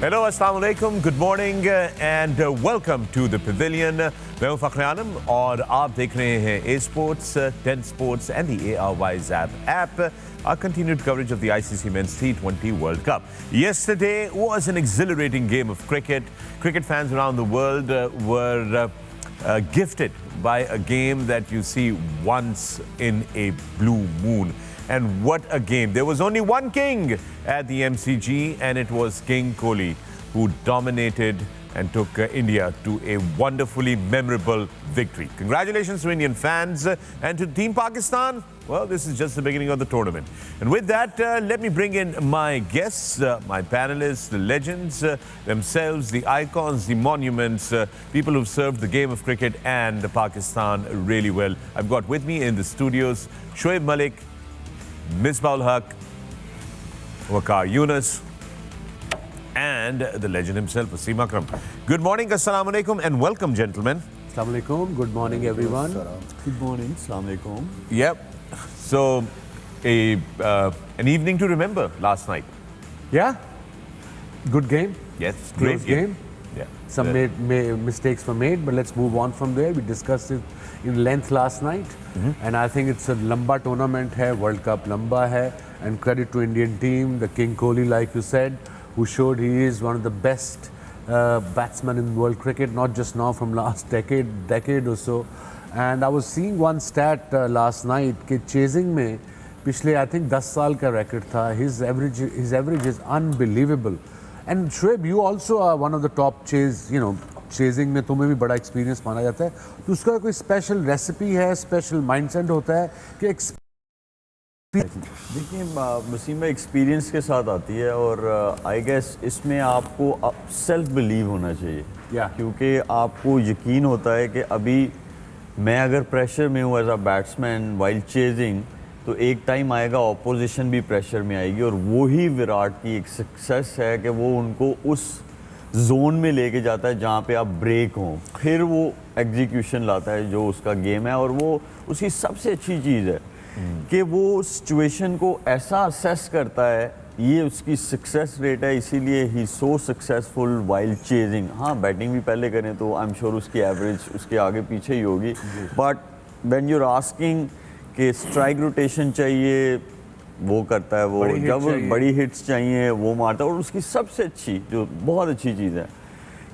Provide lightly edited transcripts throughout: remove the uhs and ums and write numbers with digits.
Hello, Assalamu alaikum, good morning and welcome to the Pavilion. मैं हूं फख्र और आप देख रहे हैं A Sports, 10 Sports and the ARY's app. Our continued coverage of the ICC Men's T20 World Cup. Yesterday was an exhilarating game of cricket. Cricket fans around the world were gifted by a game that you see once in a blue moon. And what a game. There was only one king at the MCG and it was King Kohli, who dominated and took India to a wonderfully memorable victory. Congratulations to Indian fans and to Team Pakistan. Well, this is just the beginning of the tournament. And with that, let me bring in my guests, my panelists, the legends themselves, the icons, the monuments, people who've served the game of cricket and Pakistan really well. I've got with me in the studios Shoaib Malik, Misbah Haq, Waqar Younis, and the legend himself, Wasim Akram. Good morning, assalamu alaikum, and welcome, gentlemen. Assalamu alaikum. Good morning, everyone. Good morning. Assalamu alaikum. Yep. So, an evening to remember last night. Yeah. Good game. Yes. Great game. Yeah. Some mistakes were made, but let's move on from there. We discussed it in length last night. And I think it's a lamba tournament hai, World Cup lamba hai. And credit to Indian team, the King Kohli, like you said, who showed he is one of the best batsmen in world cricket, not just now, from last decade or so. And I was seeing one stat last night that chasing में पिछले I think 10 साल का record था. His average is unbelievable. And Shoaib, you also are one of the top chasing में तुम्हें भी बड़ा experience माना जाता है. तो उसका कोई special recipe है, special mindset होता है कि देखिए वसीम भाई एक्सपीरियंस के साथ आती है और आई गेस इसमें आपको सेल्फ बिलीव होना चाहिए क्योंकि आपको यकीन होता है कि अभी मैं अगर प्रेशर में हूँ as a batsman while chasing तो एक टाइम आएगा ऑपोजिशन भी प्रेशर में आएगी और वो ही विराट की एक सक्सेस है कि वो उनको उस जोन में लेके जाता है जहाँ पे आप ब्रेक हों, फिर वो एग्जीक्यूशन लाता है जो उसका गेम है और वो उसकी सबसे अच्छी चीज़ है कि वो सिचुएशन को ऐसा असेस करता है, ये उसकी सक्सेस रेट है, इसीलिए ही सो सक्सेसफुल वाइल चेजिंग. हाँ, बैटिंग भी पहले करें तो आई एम श्योर उसकी एवरेज उसके आगे पीछे ही होगी, but when you are asking कि स्ट्राइक रोटेशन चाहिए वो करता है, वो जब बड़ी हिट्स चाहिए वो मारता है और उसकी सबसे अच्छी जो बहुत अच्छी चीज़ है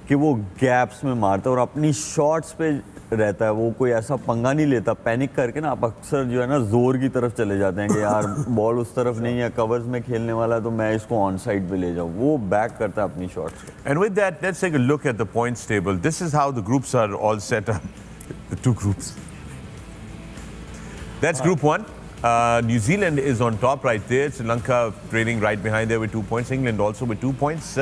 कि वो गैप्स में मारता है और अपनी शॉट्स पे रहता है. वो कोई ऐसा पंगा नहीं लेता पैनिक करके ना. आप अक्सर जो है ना जोर की तरफ चले जाते हैं कि यार बॉल उस तरफ नहीं है, कवर्स में खेलने वाला है तो मैं इसको ऑन साइड पे ले जाऊं. वो बैक करता है अपनी शॉट्स को. And with that, let's take a look at the points table. This is how the groups are all set up. The two groups. That's Group 1. New Zealand is on top right there. Sri Lanka trailing right behind there with 2 points. England also with 2 points.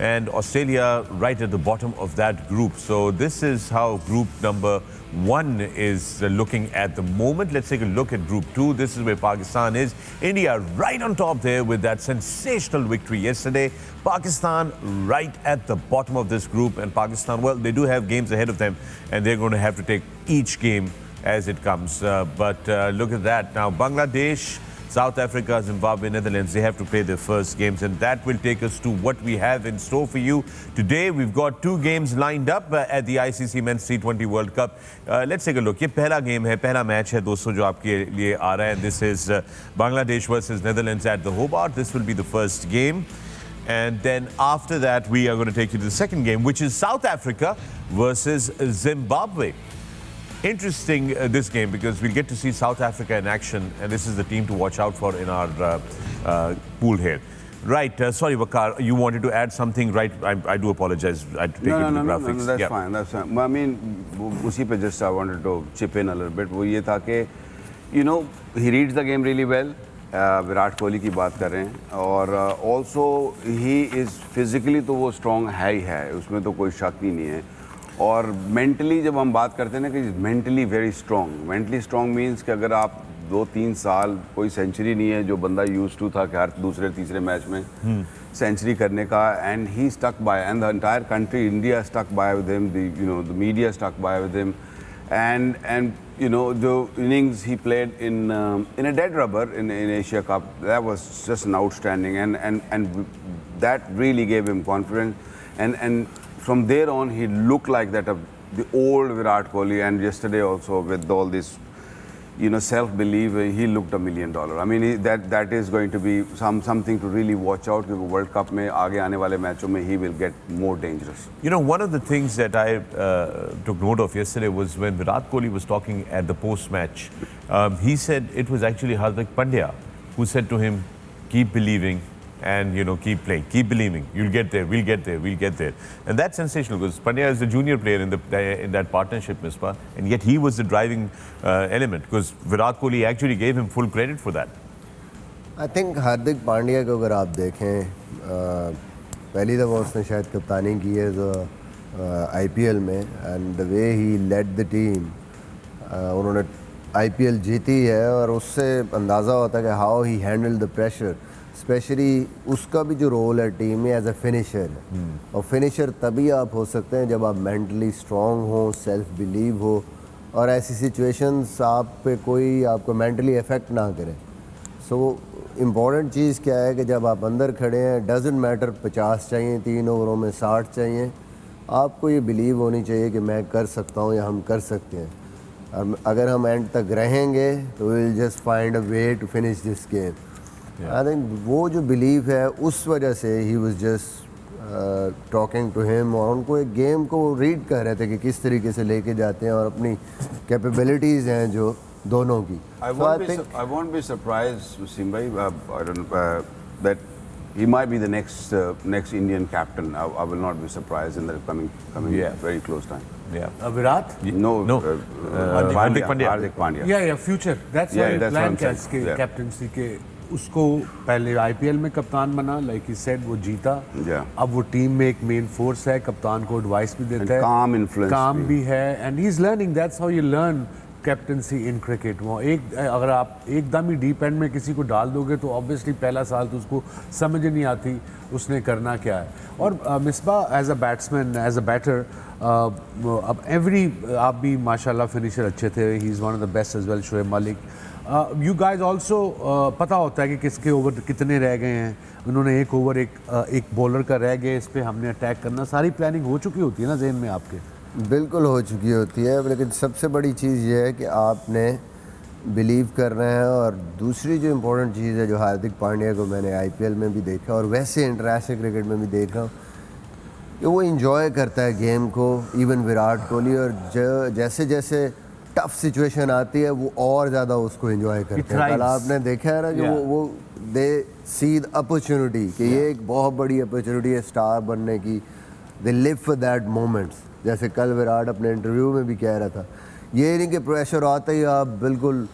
And Australia right at the bottom of that group. So this is how Group number 1 is looking at the moment. Let's take a look at Group 2. This is where Pakistan is. India right on top there with that sensational victory yesterday. Pakistan right at the bottom of this group. And Pakistan, well, they do have games ahead of them. And they're going to have to take each game as it comes. But look at that. Now, Bangladesh, South Africa, Zimbabwe, Netherlands, they have to play their first games. And that will take us to what we have in store for you. Today, we've got 2 games lined up at the ICC Men's T20 World Cup. Let's take a look. ये पहला game है, पहला match है दोस्तों जो आपके लिए आ रहा है. This is Bangladesh versus Netherlands at the Hobart. This will be the first game. And then after that, we are going to take you to the second game, which is South Africa versus Zimbabwe. Interesting this game because we'll get to see South Africa in action, and this is the team to watch out for in our pool here. Right, sorry Waqar, you wanted to add something, right? I do apologize. I had to take you to the graphics. No, that's fine, that's fine. I mean, usi pe just I wanted to chip in a little bit. वो ये था कि, you know, he reads the game really well. Virat Kohli की बात कर रहे हैं और also he is physically तो वो strong है ही है, उसमें तो कोई शक ही नहीं है. और मेंटली जब हम बात करते हैं ना कि mentally very strong. Mentally strong means कि अगर आप 2-3 साल कोई सेंचुरी नहीं है जो बंदा यूज टू था कि हर दूसरे तीसरे मैच में सेंचुरी करने का, and he stuck by and the entire country India stuck by with him, the media stuck by with him. and you know the innings he played in a dead rubber in Asia Cup, that was just an outstanding, and that really gave him confidence, and from there on he looked like that the old Virat Kohli, and yesterday also with all this, you know, self-belief, he looked $1 million. I mean, that is going to be something to really watch out, because World Cup में आगे आने वाले मैचों में he will get more dangerous. You know, one of the things that I took note of yesterday was when Virat Kohli was talking at the post-match, he said it was actually Hardik Pandya who said to him, keep believing and, you know, keep playing, keep believing, you'll get there, we'll get there, we'll get there. And that's sensational, because Pandya is the junior player in that partnership, Misbah, and yet he was the driving element, because Virat Kohli actually gave him full credit for that. I think Hardik Pandya को अगर आप देखें, पहली दफ़ा उसने शायद कप्तानी की है IPL में, and the way he led the team, उन्होंने IPL जीती है, और उससे अंदाज़ा होता है कि how he handle the pressure, specially उसका भी जो रोल है टीम में एज अ फिनिशर, और फिनिशर तभी आप हो सकते हैं जब आप मेंटली स्ट्रॉन्ग हो, सेल्फ बिलीव हो, और ऐसी सिचुएशंस आप पे कोई आपको मेंटली अफेक्ट ना करे. सो इम्पॉर्टेंट चीज़ क्या है कि जब आप अंदर खड़े हैं, डजेंट मैटर 50 चाहिए 3 ओवरों में 60 चाहिए, आपको ये बिलीव होनी चाहिए कि मैं कर सकता हूँ या हम कर सकते हैं. अगर हम एंड तक रहेंगे तो will just find a way to finish this game. I think वो जो बिलीव है उस वजह से ही was just talking to him, और उनको एक गेम को रीड कर रहे थे कि किस तरीके से लेके जाते हैं, और अपनी कैपेबिलिटीज़ हैं जो दोनों की. I won't be surprised, Wasim bhai, I don't know, that he might be the next Indian captain. I will not be surprised in the coming very close time. Yeah. Virat? No. Hardik Pandya. Yeah, future. That's why that's plan what I'm किया saying. इसके captaincy के. उसको पहले IPL में कप्तान बना, like he said, वो जीता. अब वो टीम में एक मेन फोर्स है, कप्तान को एडवाइस भी देता है, calm influence काम भी है, and he is learning. That's how you learn captaincy in cricket. वो अगर आप एकदम ही डीप एंड में किसी को डाल दोगे तो ऑब्वियसली पहला साल तो उसको समझ नहीं आती उसने करना क्या है. और Misbah as a batsman, as a batter, अब आप भी माशाल्लाह फिनिशर अच्छे थे, he is one of the best as well. Shoaib Malik, you guys also पता होता है कि किसके ओवर कितने रह गए हैं. उन्होंने एक ओवर एक बॉलर का रह गया, इस पर हमने अटैक करना, सारी प्लानिंग हो चुकी होती है ना जहन में आपके? बिल्कुल हो चुकी होती है, लेकिन सबसे बड़ी चीज़ ये है कि आपने बिलीव करना है. और दूसरी जो इम्पोर्टेंट चीज़ है, जो हार्दिक पांड्या को मैंने IPL में भी देखा और वैसे इंटरनेशनल क्रिकेट में भी देख रहा हूँ, कि वो इंजॉय करता है गेम को. इवन विराट कोहली, और जैसे जैसे टफ सिचुएशन आती है वो और ज़्यादा उसको एंजॉय करते हैं. कल आपने देखा है ना कि वो दे सी द अपॉर्चुनिटी, कि ये एक बहुत बड़ी अपॉर्चुनिटी है स्टार बनने की. They live for that moments. जैसे कल विराट अपने इंटरव्यू में भी कह रहा था, ये नहीं कि प्रेशर आता ही आप बिल्कुल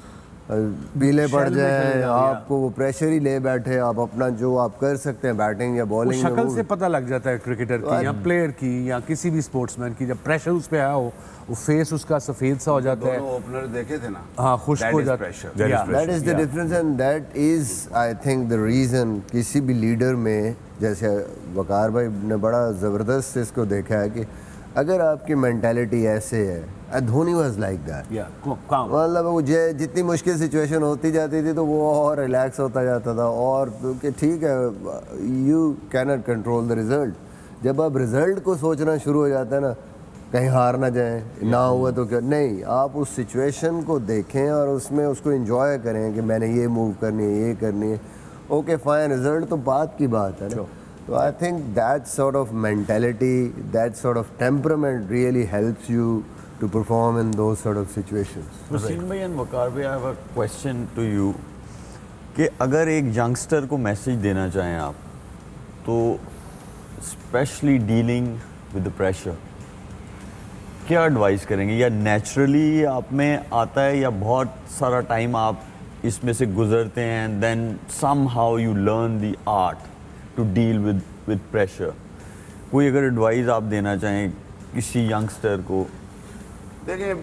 पीले पड़ जाए, आपको वो प्रेशर ही ले बैठे, आप अपना जो आप कर सकते हैं बैटिंग या बॉलिंग, शक्ल से पता लग जाता है क्रिकेटर की या प्लेयर की या किसी भी स्पोर्ट्समैन की. जब प्रेशर उस पर आया हो, वो फेस उसका सफ़ेद सा हो जाता है. ओपनर देखे थे ना, हाँ, खुश हो जाता है. That is the difference, and that is I think the reason. किसी भी लीडर में, जैसे वकार भाई ने बड़ा ज़बरदस्त इसको देखा है, कि अगर आपकी मेंटालिटी ऐसे है, धोनी वाज लाइक दैट. मतलब वो जितनी मुश्किल सिचुएशन होती जाती थी तो वो और रिलैक्स होता जाता था, और कि ठीक है, you can not control the result. जब आप रिजल्ट को सोचना शुरू हो जाता है ना, कहीं हार ना जाए, ना हुआ तो क्या, नहीं, आप उस सिचुएशन को देखें और उसमें उसको एंजॉय करें कि मैंने ये मूव करनी है, ये करनी है. ओके फाइन, रिजल्ट तो बात की बात है ना. So I think that sort of mentality, that sort of temperament really helps you to perform in those sort of situations. Wasim bhai and Waqar bhai, I have a question to you. कि अगर एक youngster को message देना चाहें आप, तो specially dealing with the pressure, क्या advice करेंगे? या नेचुरली आप में आता है, या बहुत सारा टाइम आप इसमें से गुजरते हैं, and then somehow you learn the art to deal with pressure? कोई अगर एडवाइस आप देना चाहें किसी यंगस्टर को? देखिए,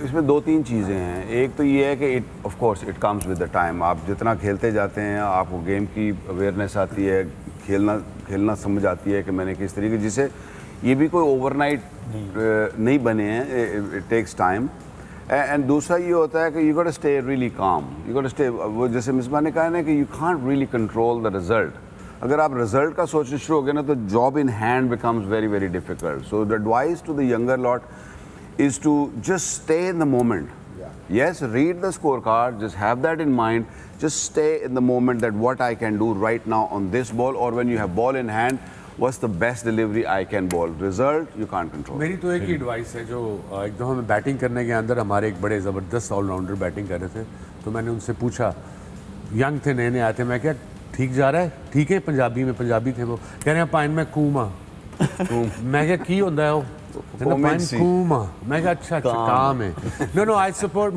इसमें 2-3 चीज़ें हैं. एक तो ये है कि of course it comes with the time. आप जितना खेलते जाते हैं, आपको गेम की अवेयरनेस आती है, खेलना समझ आती है कि मैंने किस तरीके, जिसे ये भी कोई ओवरनाइट नहीं बने हैं, इट टेक्स टाइम। एंड दूसरा ये होता है कि you got to stay really calm, you got to stay, वो जैसे मिसबा ने कहा ना कि you can't really control the result. अगर आप रिजल्ट का सोचना शुरू हो गए ना तो job in hand becomes very very difficult. So the advice to the younger lot is to just stay in the moment. Yes, read the scorecard, just have that in mind, just stay in the moment that what I can do right now on this ball, or when you have ball in hand, what's the best delivery I can ball. Result, you can't control. मेरी तो एक ही advice है, जो एक दफ़ा मैं batting करने के अंदर हमारे एक बड़े ज़बरदस्त ऑलराउंडर बैटिंग कर रहे थे, तो मैंने उनसे पूछा, यंग थे, नए नए आए थे, मैं क्या ठीक जा रहा है, ठीक है, पंजाबी थे वो, कह रहे हैं पाइन में कूमा मैं क्या की होता है वो, मैं क्या अच्छा काम है। No I support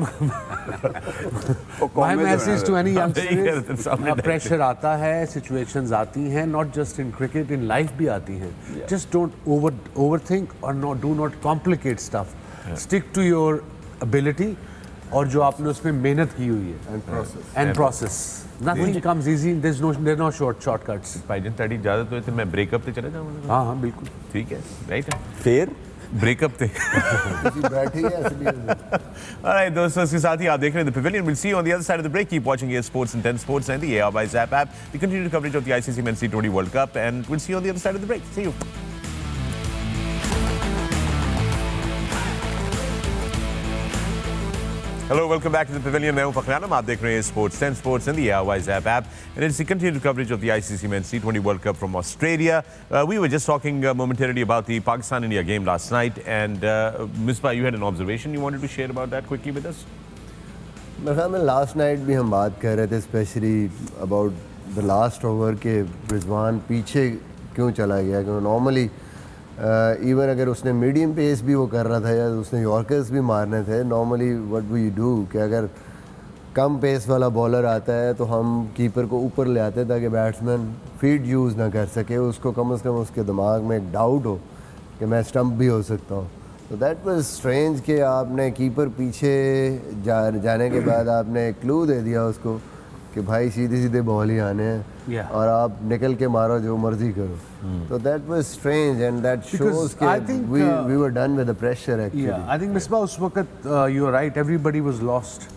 my message to any youngster, pressure आता है, सिचुएशंस आती हैं, not just in cricket, in life भी आती हैं, जस्ट डोंट ओवरथिंक और do not complicate stuff, stick to your ability और जो आपने उसमें मेहनत की हुई है, and process. Nothing comes easy. There's no shortcuts. भाईजान ताड़ी इजाजत हो तो मैं ब्रेकअप पे चले जाऊंगा। हाँ बिल्कुल ठीक है, राइट है। फिर ब्रेकअप थे। बैठी है इसलिए। Alright, दोस्तों, इसके साथ ही आप देख रहे हैं The Pavilion. We'll see you on the other side of the break. Keep watching EA Sports and 10 Sports and the ARY's app. We continue the coverage of the ICC Men's T20 World Cup, and we'll see you on the other side of the break. See you. Hello, welcome back to the Pavilion. मैं हूं फखर। आप देख रहे हैं Sports 10 Sports and the ARY's app, and it's the continued coverage of the ICC Men's T20 World Cup from Australia. We were just talking momentarily about the Pakistan-India game last night, and Misbah, you had an observation you wanted to share about that quickly with us. मेरे ख्याल में last night भी हम बात कर रहे थे specially about the last over के रिजवान पीछे क्यों चला गया, क्योंकि नॉर्मली इवन अगर उसने मीडियम पेस भी वो कर रहा था या उसने यॉर्कर्स भी मारने थे, नॉर्मली व्हाट वी डू कि अगर कम पेस वाला बॉलर आता है तो हम कीपर को ऊपर ले आते हैं ताकि बैट्समैन फीड यूज़ ना कर सके, उसको कम से कम उसके दिमाग में एक डाउट हो कि मैं स्टंप भी हो सकता हूँ। तो दैट वाज स्ट्रेंज कि आपने कीपर पीछे जाने के बाद आपने क्लू दे दिया उसको कि भाई सीधे सीधे बॉल ही आने हैं और आप निकल के मारो जो मर्जी करो। तो that was strange and that shows कि we were done with the pressure actually. Yeah, I think Misbah उस वक्त you are right, everybody was lost,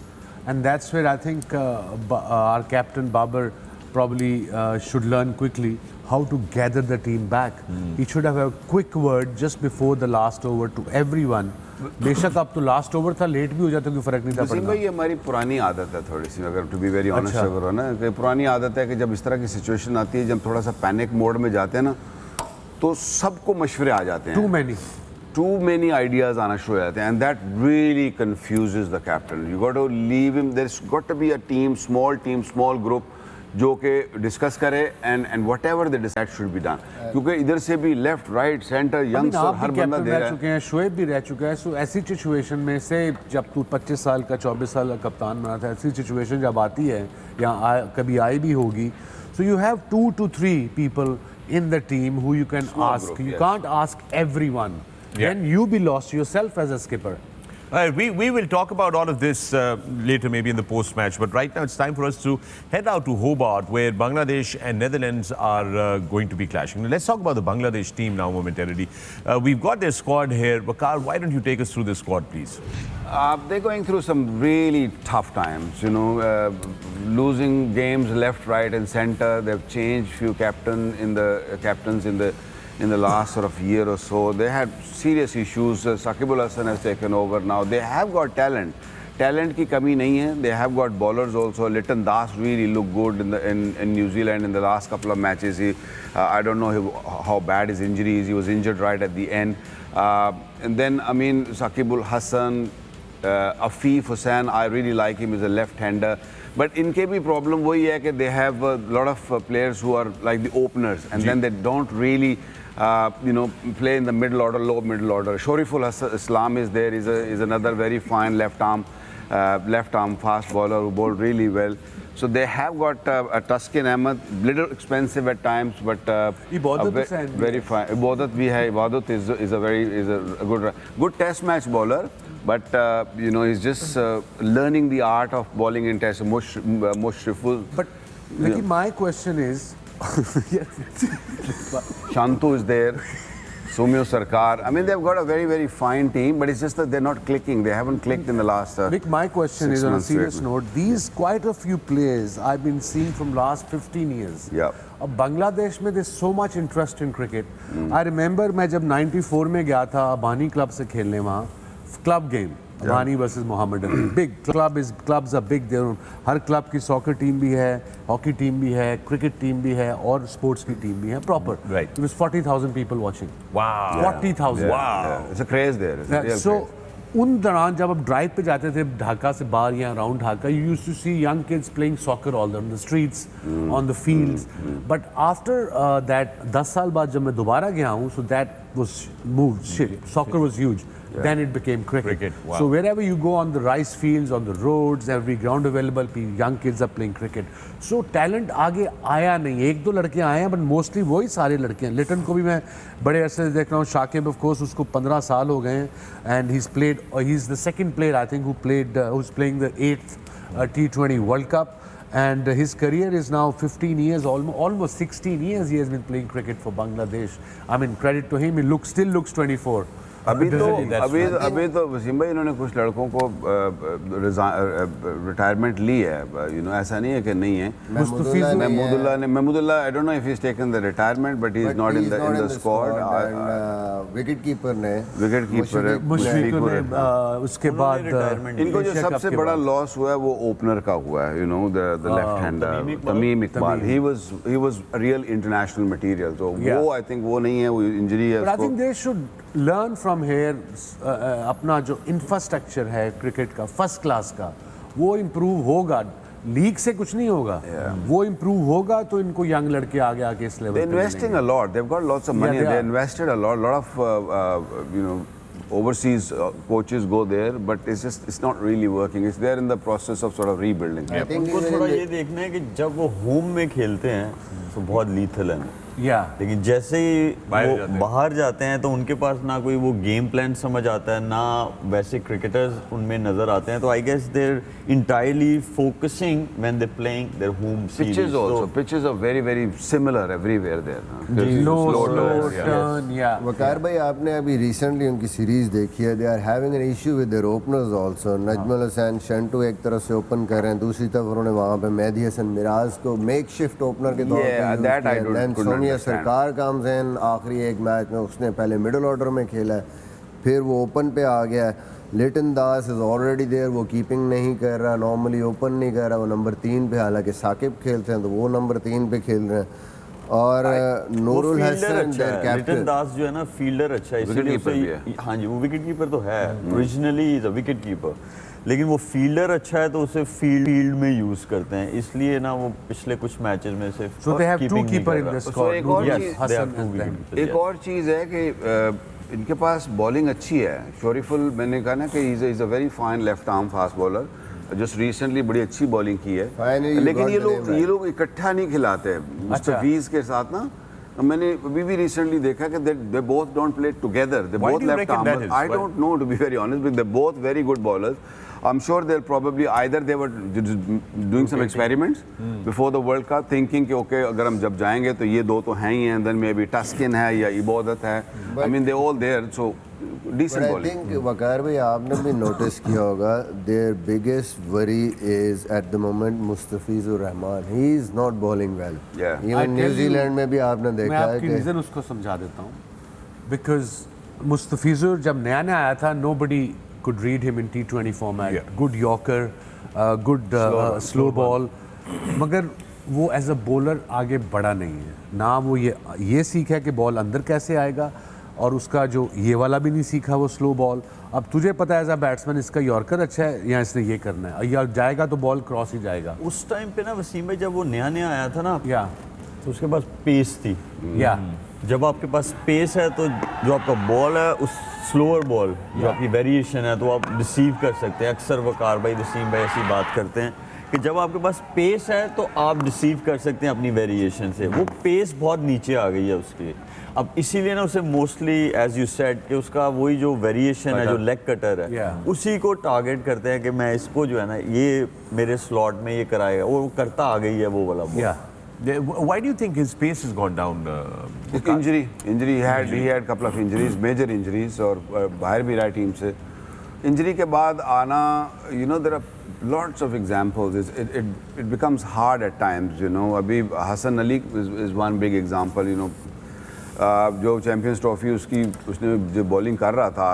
and that's where I think our captain Babar probably should learn quickly how to gather the team back. He should have a quick word just before the last over to everyone. बेशक अब तो last over था, late भी हो जाता, कोई फर्क नहीं था पड़ना। भाई ये हमारी पुरानी आदत है थोड़ी सी, अगर टू बी वेरी ऑनेस्ट अगर हो ना, कि पुरानी आदत है कि जब इस तरह की सिचुएशन आती है, जब थोड़ा सा पैनिक मोड में जाते हैं ना, तो सबको मशवरे आ जाते हैं, टू मेनी आइडियाज आना शुरू हो जाते हैं, and that really confuses the captain. You got to leave him, there is got to be a team, small group जो कि डिस्कस करे and whatever they decide should be done, क्योंकि इधर से भी लेफ्ट राइट सेंटर यंगस्टर हर बंदा दे रहा है। चुके हैं, शोएब भी रह चुका है, सो ऐसी सिचुएशन में से जब तू 25 साल का 24 साल का कप्तान बना था, ऐसी सिचुएशन जब आती है या कभी आई भी होगी, so you have 2 to 3 people in the team who you can ask. Group, you yes. can't ask everyone. Then you be lost yourself as a skipper. We will talk about all of this later, maybe in the post-match. But right now, it's time for us to head out to Hobart, where Bangladesh and Netherlands are going to be clashing. Now, let's talk about the Bangladesh team now momentarily. We've got their squad here. Waqar, why don't you take us through this squad, please? They're going through some really tough times, you know, losing games left, right, and center. They've changed few captains in the last sort of year or so. They had serious issues. Saqibul Hasan has taken over now. They have got talent की कमी नहीं है. They have got bowlers also. Litton Das really looked good in New Zealand in the last couple of matches. I don't know how bad his injury is. He was injured right at the end. And then I mean Saqibul Hasan, Afif Hussain, I really like him as a left-hander. But इनके भी problem वही है कि they have a lot of players who are like the openers, and then they don't really play in the middle order, low middle order. Shoriful Islam is there, is another very fine left arm fast bowler who bowled really well. So they have got a Tuscan Ahmed, little expensive at times, but very fine. Ibadat bhi hai. Ibadat is a good test match bowler, but he's just learning the art of bowling in test. Mushriful. But my question is, Shantu is there. Sumio Sarkar. I mean, they've got a very, very fine team, but it's just that they're not clicking. They haven't clicked in the last. Vic, my question 6 is on a months, serious 8 note. These quite a few players I've been seeing from last 15 years. Yeah. अब बांग्लादेश में there's so much interest in cricket. I remember मैं जब 94 में गया था Abani club से खेलने वहाँ club game. Abani versus Mohammedan. Big clubs are big there. Her club की soccer team भी है, hockey team भी है, cricket team भी है और sports की team भी है proper. Right. It was 40,000 people watching. Wow. 40,000. Wow. Yeah. It's a craze there. It's a real So craze. उन दौरान जब आप ड्राइव पे जाते थे ढाका से बाहर या around Dhaka you used to see young kids playing soccer all on the streets, on the fields. But after that 10 साल बाद जब मैं दोबारा गया हूँ, so that was moved. Soccer was huge. Then it became cricket. Wow. So wherever you go on the rice fields, on the roads, every ground available, young kids are playing cricket. So talent आगे आया नहीं. एक दो लड़के आए हैं, but mostly वही सारे लड़के हैं. लिटन को भी मैं बड़े अरसे से देख रहा हूँ. शाकिब of course उसको 15 साल हो गए हैं, and he's the second player I think who's playing the 8th T20 World Cup. And his career is now 15 years, almost 16 years he has been playing cricket for Bangladesh. I mean, credit to him, he still looks 24. अभी तो वसीम भाई इन्होंने कुछ लड़कों को retirement ली है, ऐसा नहीं है कि नहीं है. महमूदुल्लाह आई don't know if he is taken the retirement but he is not in the squad. Wicket keeper ने उसके बाद इनको जो सबसे बड़ा लॉस हुआ है वो ओपनर का हुआ है, the left hander Tamim Iqbal. He was real international material. तो वो आई थिंक वो नहीं है, वो इंजरी है. आई think they should learn from here. अपना जो इंफ्रास्ट्रक्चर है क्रिकेट का फर्स्ट क्लास का वो इम्प्रूव होगा. लीग से कुछ नहीं होगा. वो इम्प्रूव होगा तो इनको यंग लड़के आगे आके इस लेवल पे investing a lot. They have got lots of money. They invested a lot of overseas coaches go there, but it's not really working. It's there in the process of sort of rebuilding. उनको थोड़ा ये देखना है कि जब वो home में खेलते हैं तो बहुत लीथल है. लेकिन जैसे ही वो बाहर जाते हैं तो उनके पास ना कोई वो गेम प्लान समझ आता है, ना वैसे क्रिकेटर्स उनमें नजर आते हैं. तो I guess they're entirely focusing when they playing their home series. Pitches are very very similar everywhere there. slow turn. Waqar भाई आपने अभी रिसेंटली उनकी सीरीज देखी है. They are having an issue with their openers also. Najmul Hasan Shanto एक तरफ से open कर रहे हैं, दूसरी तरफ उन्होंने वहां पे मेहदी हसन मिराज को मेकशिफ्ट ओपनर के तौर पे सरकार कम्स इन. आखिरी एक मैच में उसने पहले मिडिल ऑर्डर में खेला है, फिर वो ओपन पे आ गया है. लिटन दास इज ऑलरेडी देयर. वो कीपिंग नहीं कर रहा, नॉर्मली ओपन नहीं कर रहा, वो नंबर 3 पे. हालांकि साकिब खेलते हैं तो वो नंबर 3 पे खेल रहे हैं. और नूरुल हसन लिटन दास जो है ना फील्डर अच्छा है, इसलिए हाँ जी वो विकेट कीपर तो है. Originally is a wicket keeper, लेकिन वो फील्डर अच्छा है तो उसे फील्ड में यूज करते हैं. इसलिए ना वो पिछले कुछ मैचेस में से एक और चीज़ है कि इनके पास बॉलिंग अच्छी है. शोरीफुल मैंने कहा ना कि is a very fine left arm fast bowler. Just recently बड़ी अच्छी बॉलिंग की है. लेकिन ये लोग इकट्ठा नहीं खिलाते हैं मुस्तफीज के साथ ना. मैंने अभी भी रिसेंटली देखा कि they both don't play together. They both left arm. I don't know to be very honest, but they both very good bowlers. I'm sure they'll probably either they were doing some experiments before the World Cup, thinking कि okay अगर हम जब जाएंगे तो ये दो तो हैं ही हैं, then maybe Tuskin है या इबादत है. I mean they're all there, so decent bowling. I think वकार भाई आपने भी नोटिस किया होगा, their biggest worry is at the moment Mustafizur Rahman. He is not bowling well. Yeah. Even New Zealand में भी आपने देखा है कि मैं आपकी रीज़न उसको समझा देता हूँ. Because मुस्तफिजुर जब नया आया था, nobody could read him in T20 format. Good Yorker, good slow ball. मगर वो एज अ बॉलर आगे बढ़ा नहीं है ना. वो ये सीखा है कि बॉल अंदर कैसे आएगा, और उसका जो ये वाला भी नहीं सीखा वो स्लो बॉल. अब तुझे पता है एज अ बैट्समैन इसका यॉर्कर अच्छा है या इसने ये करना है, या जाएगा तो बॉल क्रॉस ही जाएगा. उस टाइम पे ना वसीम भाई जब वो नया आया था ना, तो उसके पास पेस थी. जब आपके पास पेस है तो जो आपका बॉल है उस स्लोअर बॉल जो आपकी वेरिएशन है तो आप रिसीव कर सकते हैं. अक्सर वकार भाई वसीम भाई ऐसी बात करते हैं कि जब आपके पास पेस है तो आप रिसीव कर सकते हैं अपनी वेरिएशन से. वो पेस बहुत नीचे आ गई है उसकी. अब इसीलिए ना उसे मोस्टली एज यू सेड कि उसका वही जो वेरिएशन है जो लेग कटर है उसी को टारगेट करते हैं कि मैं इसको जो है ना ये मेरे स्लॉट में ये कराएगा. वो करता आ गई है वो वाला ball. Why do you think his pace has gone down? Injury. He had a couple of injuries, major injuries, और बाहर भी रहा टीम से. Injury के बाद आना, you know, there are lots of examples. It becomes hard at times, you know. अभी Hassan Ali is one big example, you know. जो चैंपियंस ट्रॉफी उसने जो बॉलिंग कर रहा था,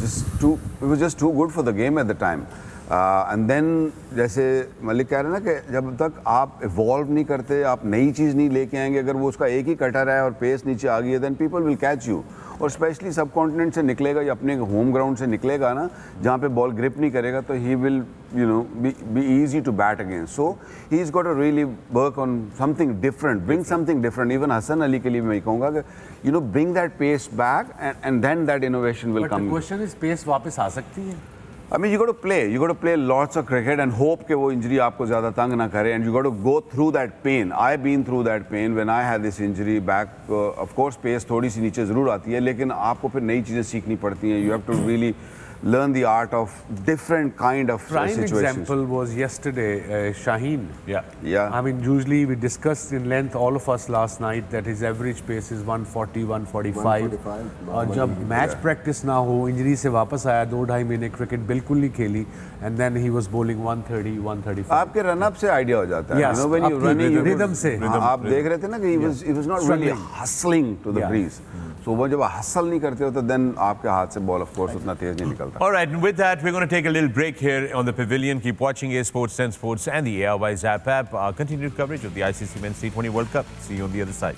it was just too good for the game at the time. And then जैसे मलिक कह रहे हैं ना कि जब तक आप इवॉल्व नहीं करते, आप नई चीज़ नहीं लेके आएंगे, अगर वो उसका एक ही कटर है और पेस नीचे आ गई है, then people will catch you. और स्पेशली सब कॉन्टिनेंट से निकलेगा या अपने होम ग्राउंड से निकलेगा ना, जहाँ पे बॉल ग्रिप नहीं करेगा, तो he will you know be easy to bat against. So he is got to really work on something different, bring something different. Even Hasan Ali के लिए मैं कहूँगा कि you know bring that pace back and then that innovation will come. Question is pace वापस आ सकती है? I mean, you got to play lots of cricket and hope कि वो injury आपको ज़्यादा तंग ना करे, and you got to go through that pain. I've been through that pain when I had this injury back. Of course, pace थोड़ी सी नीचे ज़रूर आती है, लेकिन आपको फिर नई चीज़ें सीखनी पड़ती हैं. You have to really learn the art of different kind of situations. Prime example was yesterday, Shaheen. Yeah. I mean, usually we discussed in length, all of us last night, that his average pace is 140, 145. और जब match practice ना हो, injury से वापस आया, 2-2.5 महीने cricket बिल्कुल नहीं खेली, and then he was bowling 130, 135. आपके रन अप से आइडिया हो जाता है. Yes, you know, when you running, rhythm से. आप देख रहे थे ना कि he was not really hustling to the crease. So वो जब हसल नहीं करते हो तो then आपके हाथ से बॉल ऑफ कोर्स उतना तेज नहीं निकलता. All right, and with that, we're going to take a little break here on the Pavilion. Keep watching A Sports, 10 Sports, and the ARY Zap app. Continued coverage of the ICC Men's T20 World Cup. See you on the other side.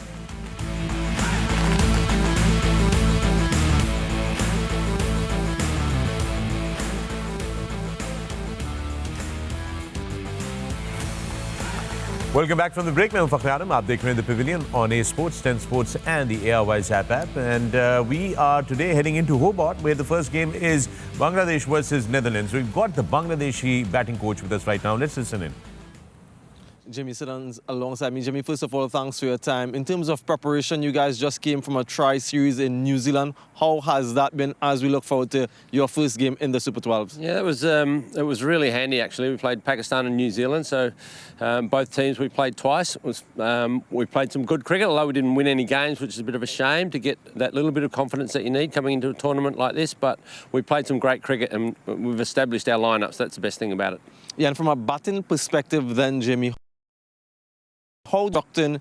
Welcome back from the break. मैं हूं Fakhr आप देख रहे हैं The Pavilion on A Sports, 10 Sports and the ARY Zap app. And we are today heading into Hobart, where the first game is Bangladesh versus Netherlands. We've got the Bangladeshi batting coach with us right now. Let's listen in. Jimmy Siddons alongside me. Jimmy, first of all, thanks for your time. In terms of preparation, you guys just came from a tri-series in New Zealand. How has that been as we look forward to your first game in the Super 12s? Yeah, it was really handy, actually. We played Pakistan and New Zealand, so both teams we played twice. We played some good cricket, although we didn't win any games, which is a bit of a shame to get that little bit of confidence that you need coming into a tournament like this. But we played some great cricket and we've established our lineups. That's the best thing about it. Yeah, and from a batting perspective then, Jimmy, how doctrine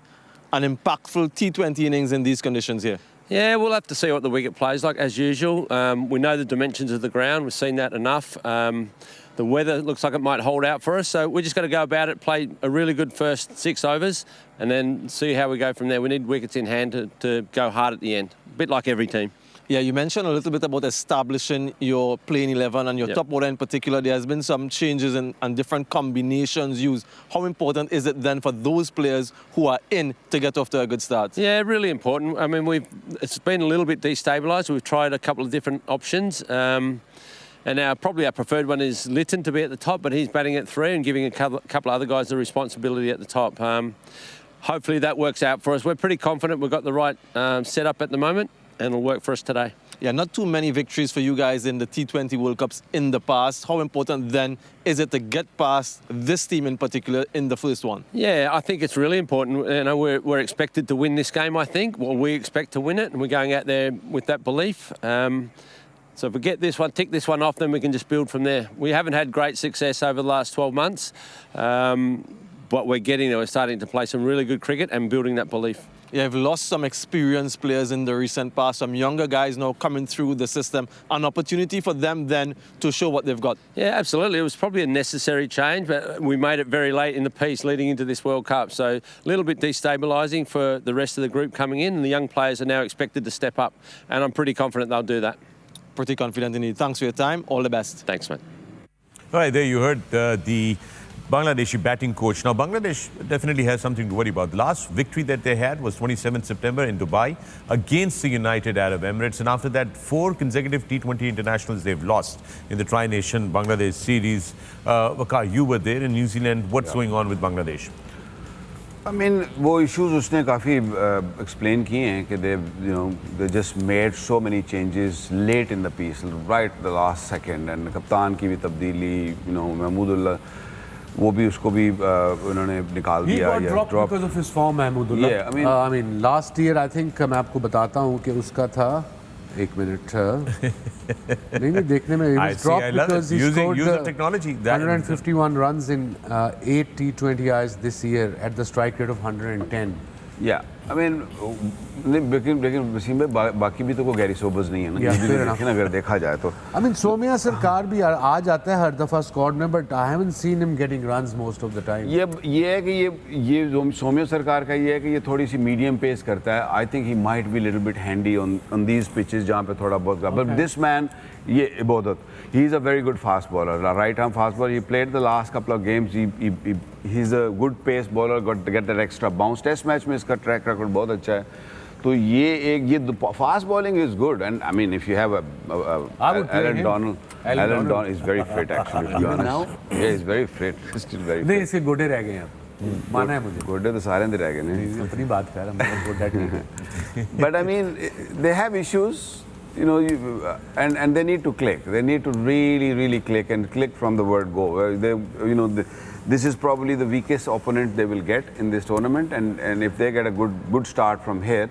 an impactful T20 innings in these conditions here? Yeah, we'll have to see what the wicket plays like as usual. We know the dimensions of the ground. We've seen that enough. The weather looks like it might hold out for us, so we're just got to go about it, play a really good first 6 overs, and then see how we go from there. We need wickets in hand to go hard at the end, a bit like every team. Yeah, you mentioned a little bit about establishing your playing 11 and your top order in particular. There has been some changes and different combinations used. How important is it then for those players who are in to get off to a good start? Yeah, really important. I mean, it's been a little bit destabilised. We've tried a couple of different options. And probably our preferred one is Litton to be at the top, but he's batting at 3 and giving a couple of other guys the responsibility at the top. Hopefully that works out for us. We're pretty confident we've got the right setup at the moment, and it'll work for us today. Yeah, not too many victories for you guys in the T20 World Cups in the past. How important then is it to get past this team in particular in the first one? Yeah, I think it's really important. You know, we're expected to win this game, I think. Well, we expect to win it, and we're going out there with that belief. So if we get this one, tick this one off, then we can just build from there. We haven't had great success over the last 12 months, but we're getting there. We're starting to play some really good cricket and building that belief. Yeah, you've lost some experienced players in the recent past, some younger guys now coming through the system. An opportunity for them then to show what they've got. Yeah, absolutely. It was probably a necessary change, but we made it very late in the piece leading into this World Cup. So a little bit destabilising for the rest of the group coming in, and the young players are now expected to step up, and I'm pretty confident they'll do that. Pretty confident indeed. Thanks for your time. All the best. Thanks, mate. All right, there you heard the Bangladeshi batting coach. Now, Bangladesh definitely has something to worry about. The last victory that they had was 27th September in Dubai against the United Arab Emirates. And after that, 4 consecutive T20 internationals they've lost in the Tri-Nation Bangladesh series. Waqar, you were there in New Zealand. What's going on with Bangladesh? I mean, वो issues उसने काफ़ी explain किए हैं कि they just made so many changes late in the piece, right at the last second, and कप्तान की भी तब्दीली, Mahmudullah. वो भी उसको भी उन्होंने निकाल He दिया got या dropped drop. because of his form, Mahmudullah. Yeah, I mean- last year I think मैं आपको बताता हूँ कि उसका था एक मिनट नहीं देखने में he I was see, dropped I love because it. he scored Use of technology. 151 runs in 8 T20Is this year at the strike rate of 110. या आई मीन लेकिन वसीम भाई बाकी भी तो कोई गैरी सोबर्स नहीं है ना, Yeah, ये भी fair enough. देखें ना, अगर देखा जाए तो I mean, सोम्या सरकार भी आ जाता है हर दफा स्क्वाड में, but I haven't seen him getting runs most of the time. ये है कि ये सौम्य सरकार का ये है कि ये थोड़ी सी मीडियम पेस करता है. आई think he might be little bit handy on these pitches जहाँ पे थोड़ा बहुत का, बट दिस मैन ये Ebadot, he is a very good fast bowler, right arm fast bowler. He played the last couple of games, he is a good pace bowler, got get that extra bounce. Test match में इसका track record बहुत अच्छा है. तो ये fast bowling is good, and I mean if you have Allan Donald is very fit actually, to be honest. He is very fit, still very नहीं, fit. इसके गोडे रह गए हैं, माना है मुझे. गोडे तो सारे अंदर रह गए ने, अपनी बात कर रहा हूँ, गोडा ठीक है. but I mean they have issues, you know, and they need to click. They need to really click and click from the word go. They, you know, this is probably the weakest opponent they will get in this tournament, and if they get a good start from here,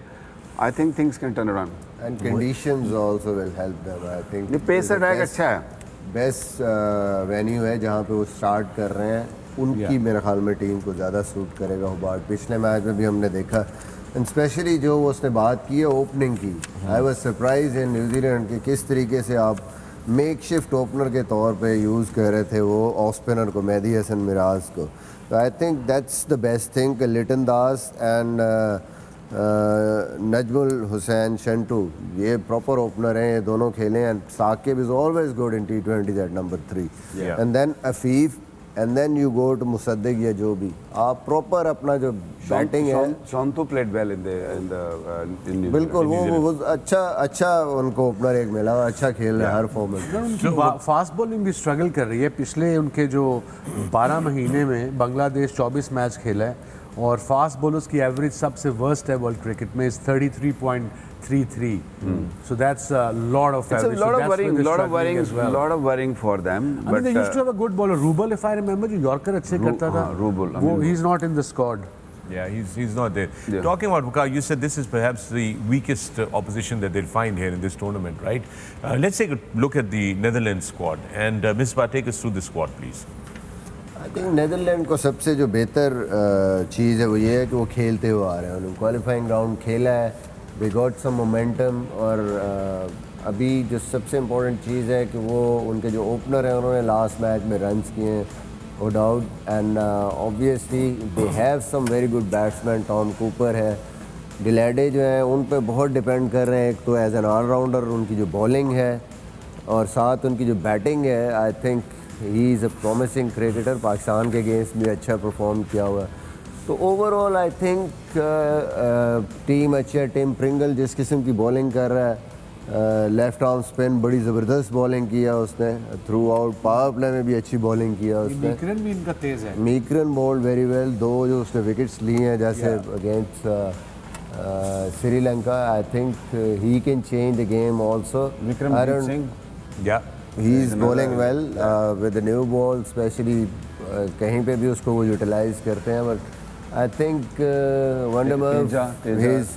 I think things can turn around. And conditions also will help them, I think. ये pace attack अच्छा है. Best venue है जहाँ पे वो start कर रहे हैं, उनकी मेरे ख्याल में टीम को ज़्यादा सूट करेगा होबार्ट. पिछले मैच में भी हमने देखा, एंड स्पेशली जो उसने बात की है ओपनिंग की, I was surprise in New Zealand के किस तरीके से आप मेकशिफ्ट ओपनर के तौर पे यूज़ कर रहे थे वो ऑफ स्पिनर को, मेहदी हसन मिराज को. तो I think that's the best thing. Liton Das and Najmul Hussain Shanto, ये प्रॉपर ओपनर हैं, ये दोनों खेले. And Shakib is always good in T20 at number 3, and then Afif, and then you go to Mosaddek या जो भी आप प्रॉपर अपना जो बैटिंग है. Shantu played well in the बिल्कुल वो अच्छा उनको ओपनर एक मिला, अच्छा खेल रहा है हर फॉर्मेट में. उनकी फास्ट बॉलिंग भी स्ट्रगल कर रही है. पिछले उनके जो 12 महीने में बांग्लादेश 24 मैच खेला है, और फास्ट बॉलर्स की एवरेज सबसे वर्स्ट है वर्ल्ड क्रिकेट में, is 33.33. So that's a lot of It's average. a lot So of that's worrying, where they're lot of struggling worrying, as well. lot of worrying for them. I mean, they used to have a good bowler, Rubal, if I remember, जो yorker अच्छे करता था. Rubal, I वो mean, he's not in the squad. Yeah, he's not there. Yeah. Talking about Waqar, you said this is perhaps the weakest opposition that they'll find here in this tournament, right? Let's take a look at the Netherlands squad. And Misbah, take us through the squad, please. I think Netherland को सबसे जो बेहतर चीज़ है वो ये है कि वो खेलते हुए आ रहे हैं. उन्होंने क्वालिफाइंग राउंड खेला है, दे गॉट सम मोमेंटम. और अभी जो सबसे इम्पोर्टेंट चीज़ है कि वो उनके जो ओपनर हैं उन्होंने लास्ट मैच में रन्स किए हैं, no doubt. And obviously they have some very good batsman. Tom Cooper है, डिलेडे जो है उन पे बहुत डिपेंड कर रहे हैं. एक तो एज एन ऑलराउंडर उनकी जो बॉलिंग है और साथ उनकी जो बैटिंग है, आई think he is a promising cricketer. Pakistan के अगेंस्ट भी अच्छा परफॉर्म किया हुआ है. तो ओवरऑल आई थिंक टीम अच्छी है. टिम प्रिंगल जिस किस्म की बॉलिंग कर रहा है, लेफ्ट आर्म स्पिन बड़ी ज़बरदस्त बॉलिंग किया उसने थ्रू आउट. पावर प्ले में भी अच्छी बॉलिंग किया उसने. मीकरन भी इनका तेज है. मीकरन बॉल्ड वेरी वेल. 2 जो उसने विकेट्स लिए हैं जैसे against Sri Lanka, I think he can change the game also. Vikramjit Singh. Yeah. He is bowling well with new ball, especially कहीं पे भी उसको वो यूटिलाइज करते हैं. बट आई थिंक वंडरमर्फ ही इज़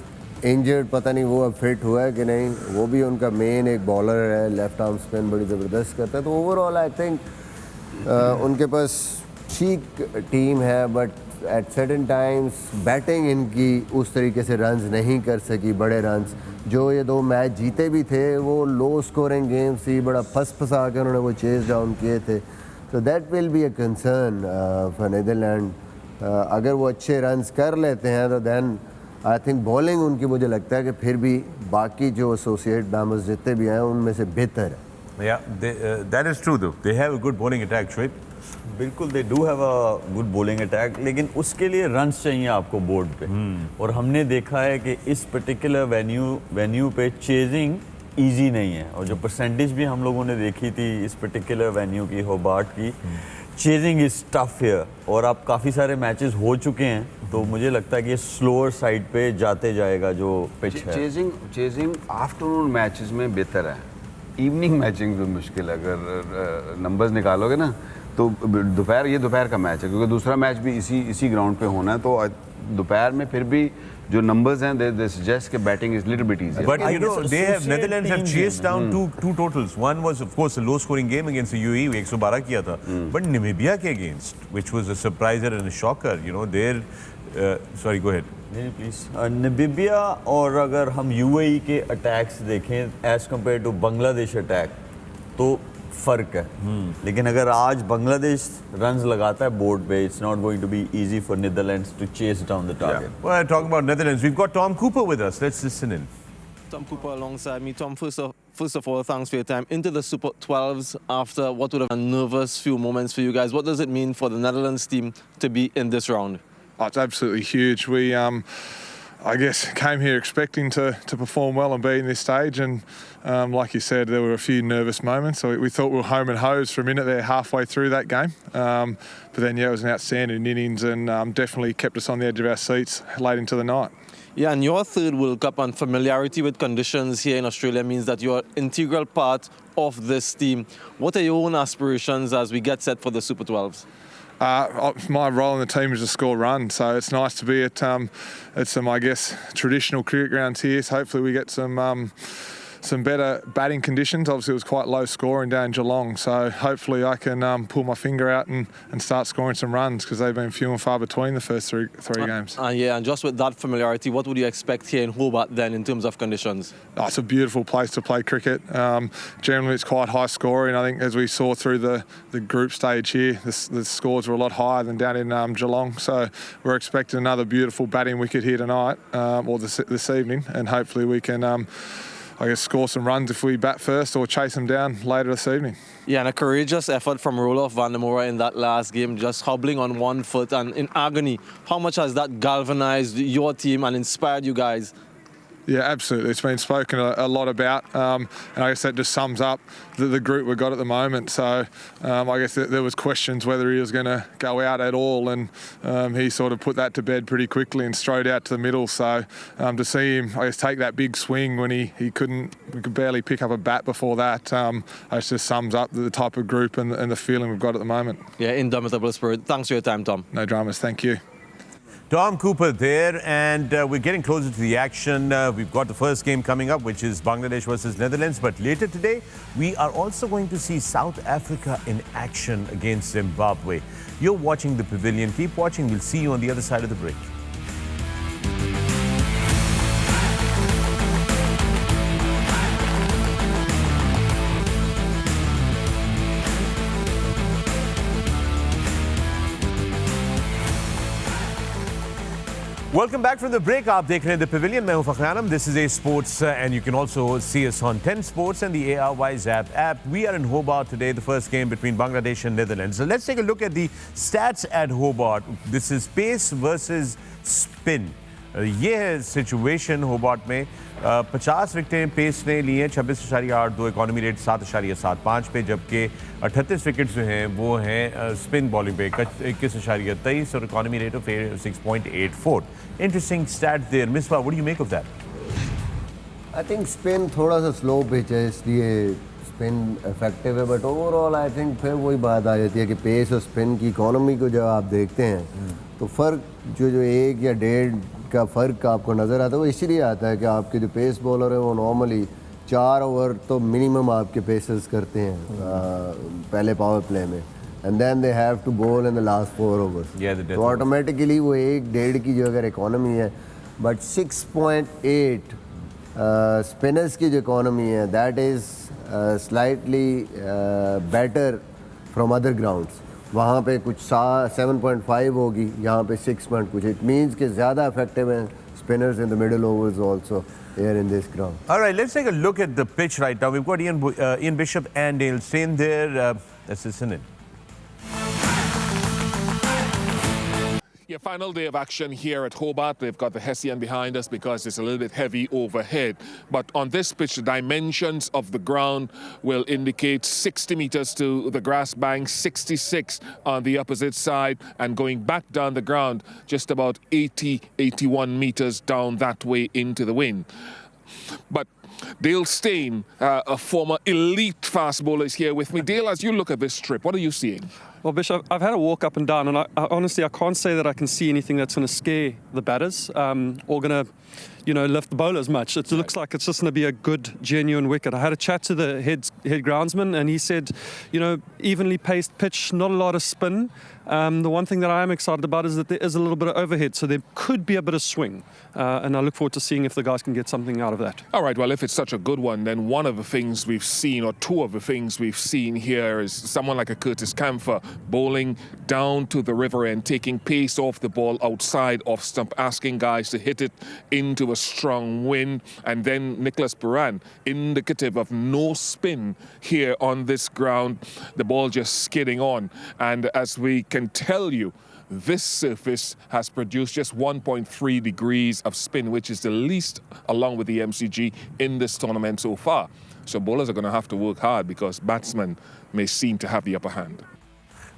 इंजर्ड, पता नहीं वो अब फिट हुआ है कि नहीं. वो भी उनका मेन एक बॉलर है, लेफ्ट आर्म स्पिन बड़ी ज़बरदस्त करता है. तो ओवरऑल आई थिंक उनके पास ठीक टीम है, but at certain times batting इनकी उस तरीके से रन्स नहीं कर सकी, बड़े रन्स. जो ये 2 मैच जीते भी थे वो लो स्कोरिंग गेम्स थी, बड़ा फंसा के उन्होंने वो चेस डाउन किए थे. तो that will be a concern for Netherland. अगर वो अच्छे रन्स कर लेते हैं तो देन आई थिंक बॉलिंग उनकी मुझे लगता है कि फिर भी बाकी जो एसोसिएट मेंबर्स जितने भी हैं उनमें से बेहतर है. Yeah, that is true though. They have a good bowling attack, Shoaib. बिल्कुल they do have a good bowling attack, लेकिन उसके लिए रन्स चाहिए आपको बोर्ड पे. और हमने देखा है कि इस पर्टिकुलर वेन्यू पे चेजिंग इजी नहीं है. और जो परसेंटेज भी हम लोगों ने देखी थी इस पर्टिकुलर वेन्यू की, होबार्ट की, चेजिंग इज टफ हियर. और अब काफ़ी सारे मैचेस हो चुके हैं, तो मुझे लगता है कि ये स्लोअर साइड पे जाते जाएगा जो पिच है. चेजिंग आफ्टरनून मैचेस में बेहतर है. इवनिंग मैचिंग तो मुश्किल है. अगर नंबर्स निकालोगे ना तो दोपहर का मैच है, क्योंकि दूसरा मैच भी इसी ग्राउंड पे होना है, तो दोपहर में फिर भी जो numbers हैं, they suggest that batting is a little bit easier. But you know, Netherlands have chased down two totals. One was, of course, a low-scoring game against the UAE, 112 किया था. But Namibia के against, which was a surpriser and a shocker, you know, sorry, go ahead. नहीं please Namibia और अगर हम UAE के attacks देखें as compare to Bangladesh attack तो फ़र्क है लेकिन अगर आज बांग्लादेश रन्स लगाता है बोर्ड पे it's not going to be easy for Netherlands to chase down the target. Well, talking about Netherlands, we've got Tom Cooper with us. Let's listen in. Tom Cooper alongside me. Tom, first of all, thanks for your time. Into the Super 12s after what would have been a nervous few moments for you guys. What does it mean for the Netherlands team to be in this round? Oh, it's absolutely huge. We, I guess, came here expecting to perform well and be in this stage, and like you said, there were a few nervous moments. So we thought we were home and hosed for a minute there halfway through that game, but then it was an outstanding innings and definitely kept us on the edge of our seats late into the night. Yeah, and your third World Cup and familiarity with conditions here in Australia means that you're an integral part of this team. What are your own aspirations as we get set for the Super 12s? My role in the team is to score runs, so it's nice to be at some, I guess, traditional cricket grounds here. So hopefully we get some better batting conditions. Obviously it was quite low scoring down in Geelong, so hopefully I can pull my finger out and start scoring some runs because they've been few and far between the first three games. Yeah, and just with that familiarity, what would you expect here in Hobart then in terms of conditions? Oh, it's a beautiful place to play cricket. Generally it's quite high scoring. I think as we saw through the group stage here, the scores were a lot higher than down in Geelong, so we're expecting another beautiful batting wicket here tonight or this evening, and hopefully we can I guess score some runs if we bat first or chase them down later this evening. Yeah, and a courageous effort from Roloff van der Moor in that last game, just hobbling on one foot and in agony. How much has that galvanized your team and inspired you guys? Yeah, absolutely. It's been spoken a lot about, and I guess that just sums up the group we've got at the moment. So I guess there was questions whether he was going to go out at all, and he sort of put that to bed pretty quickly and strode out to the middle. So to see him, I guess, take that big swing when we could barely pick up a bat before that, I guess just sums up the type of group and the feeling we've got at the moment. Yeah, indomitable spirit. Thanks for your time, Tom. No dramas. Thank you. Tom Cooper there, and we're getting closer to the action. We've got the first game coming up, which is Bangladesh versus Netherlands. But later today, we are also going to see South Africa in action against Zimbabwe. You're watching the Pavilion. Keep watching. We'll see you on the other side of the break. Welcome back from the break. आप देख रहे हैं The Pavilion. मैं हूं Fakhr. This is A Sports, and you can also see us on 10 Sports and the ARY Zap app. We are in Hobart today, the first game between Bangladesh and Netherlands. So let's take a look at the stats at Hobart. This is pace versus spin. ये है situation Hobart में 50 विकेटें pace ने ली हैं 26.82 economy rate 7.75 पे जबकि 38 wickets जो हैं वो हैं स्पिन बॉलिंग पे 21.23 और economy rate of 6.84. Interesting stat there. Misbah, what do you make of that? I think spin थोड़ा सा स्लो पिच है इसलिए स्पिन इफेक्टिव है, बट ओवरऑल आई थिंक फिर वही बात आ जाती है कि पेस और स्पिन की इकोनॉमी को जब आप देखते हैं तो फ़र्क जो 1 या 1.5 का फ़र्क आपको नज़र आता है वो इसलिए आता है कि आपके जो पेस बॉलर है वो नॉर्मली 4 ओवर तो मिनिमम आपके पेसर्स करते हैं पहले पावर प्ले में, and then they have to bowl in the last 4 overs. तो ऑटोमेटिकली वो 1-1.5 की जो अगर इकोनॉमी है, बट 6.8 स्पिनर्स की जो इकोनॉमी है that is slightly better from other grounds. वहाँ पे कुछ 7.5 होगी, यहाँ पे 6 पॉइंट कुछ. इट मीन्स कि ज़्यादा इफेक्टिव हैं spinners in the middle overs also here in this ground. All right, let's take a look at the pitch right now. We've got Ian Bishop and Dale Steyn there. Let's listen in. Yeah, final day of action here at Hobart. They've got the Hessian behind us because it's a little bit heavy overhead. But on this pitch, the dimensions of the ground will indicate 60 meters to the grass bank, 66 on the opposite side, and going back down the ground, just about 81 meters down that way into the wind. But Dale Steyn, a former elite fast bowler, is here with me. Dale, as you look at this strip, what are you seeing? Well, Bish, I've had a walk up and down, and I honestly can't say that I can see anything that's going to scare the batters or going to, lift the bowlers much. It looks like it's just going to be a good, genuine wicket. I had a chat to the head groundsman, and he said, evenly paced pitch, not a lot of spin. The one thing that I am excited about is that there is a little bit of overhead, so there could be a bit of swing. And I look forward to seeing if the guys can get something out of that. All right, well, if it's such a good one, then one of the things we've seen, or two of the things we've seen here, is someone like a Curtis Camphor bowling down to the river and taking pace off the ball outside off stump, asking guys to hit it into a strong wind. And then Nicholas Puran, indicative of no spin here on this ground, the ball just skidding on. And as we can tell you, this surface has produced just 1.3 degrees of spin, which is the least, along with the MCG, in this tournament so far. So bowlers are going to have to work hard because batsmen may seem to have the upper hand.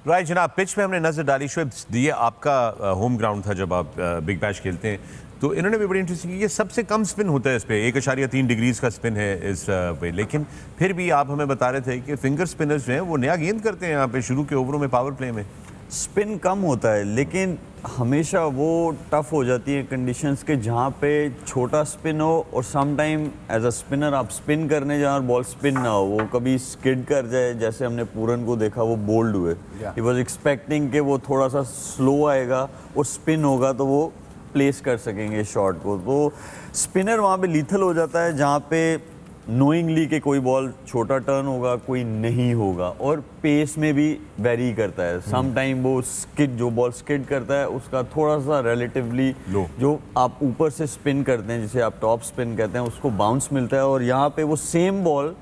Right जनाब, pitch पे हमने नज़र डाली। शुएब, ये आपका home ground था जब आप बिग बैश खेलते हैं, तो इन्होंने भी बड़ी इंटरेस्टिंग, ये सबसे कम स्पिन होता है इस पे, 1.3 डिग्रीज का स्पिन है इस पे। लेकिन फिर भी आप हमें बता रहे थे कि फिंगर स्पिनर्स जो हैं वो नया गेंद करते हैं यहाँ पे शुरू के ओवरों में पावर प्ले में। स्पिन कम होता है, लेकिन हमेशा वो टफ हो जाती है कंडीशंस के जहाँ पे छोटा स्पिन हो, और some time as a spinner आप स्पिन करने जाओ और बॉल स्पिन ना हो, वो कभी स्किड कर जाए। जैसे हमने पूरन को देखा, वो बोल्ड हुए, ही वाज एक्सपेक्टिंग कि वो थोड़ा सा स्लो आएगा और स्पिन होगा तो वो प्लेस कर सकेंगे शॉट को। तो स्पिनर वहाँ पे लीथल हो जाता है जहाँ पे नोइंगली कि कोई बॉल छोटा टर्न होगा, कोई नहीं होगा, और पेस में भी वेरी करता है। सम टाइम वो स्किड, जो बॉल स्किड करता है उसका थोड़ा सा रिलेटिवली जो आप ऊपर से स्पिन करते हैं, जिसे आप टॉप स्पिन कहते हैं, उसको बाउंस मिलता है, और यहाँ पे वो सेम बॉल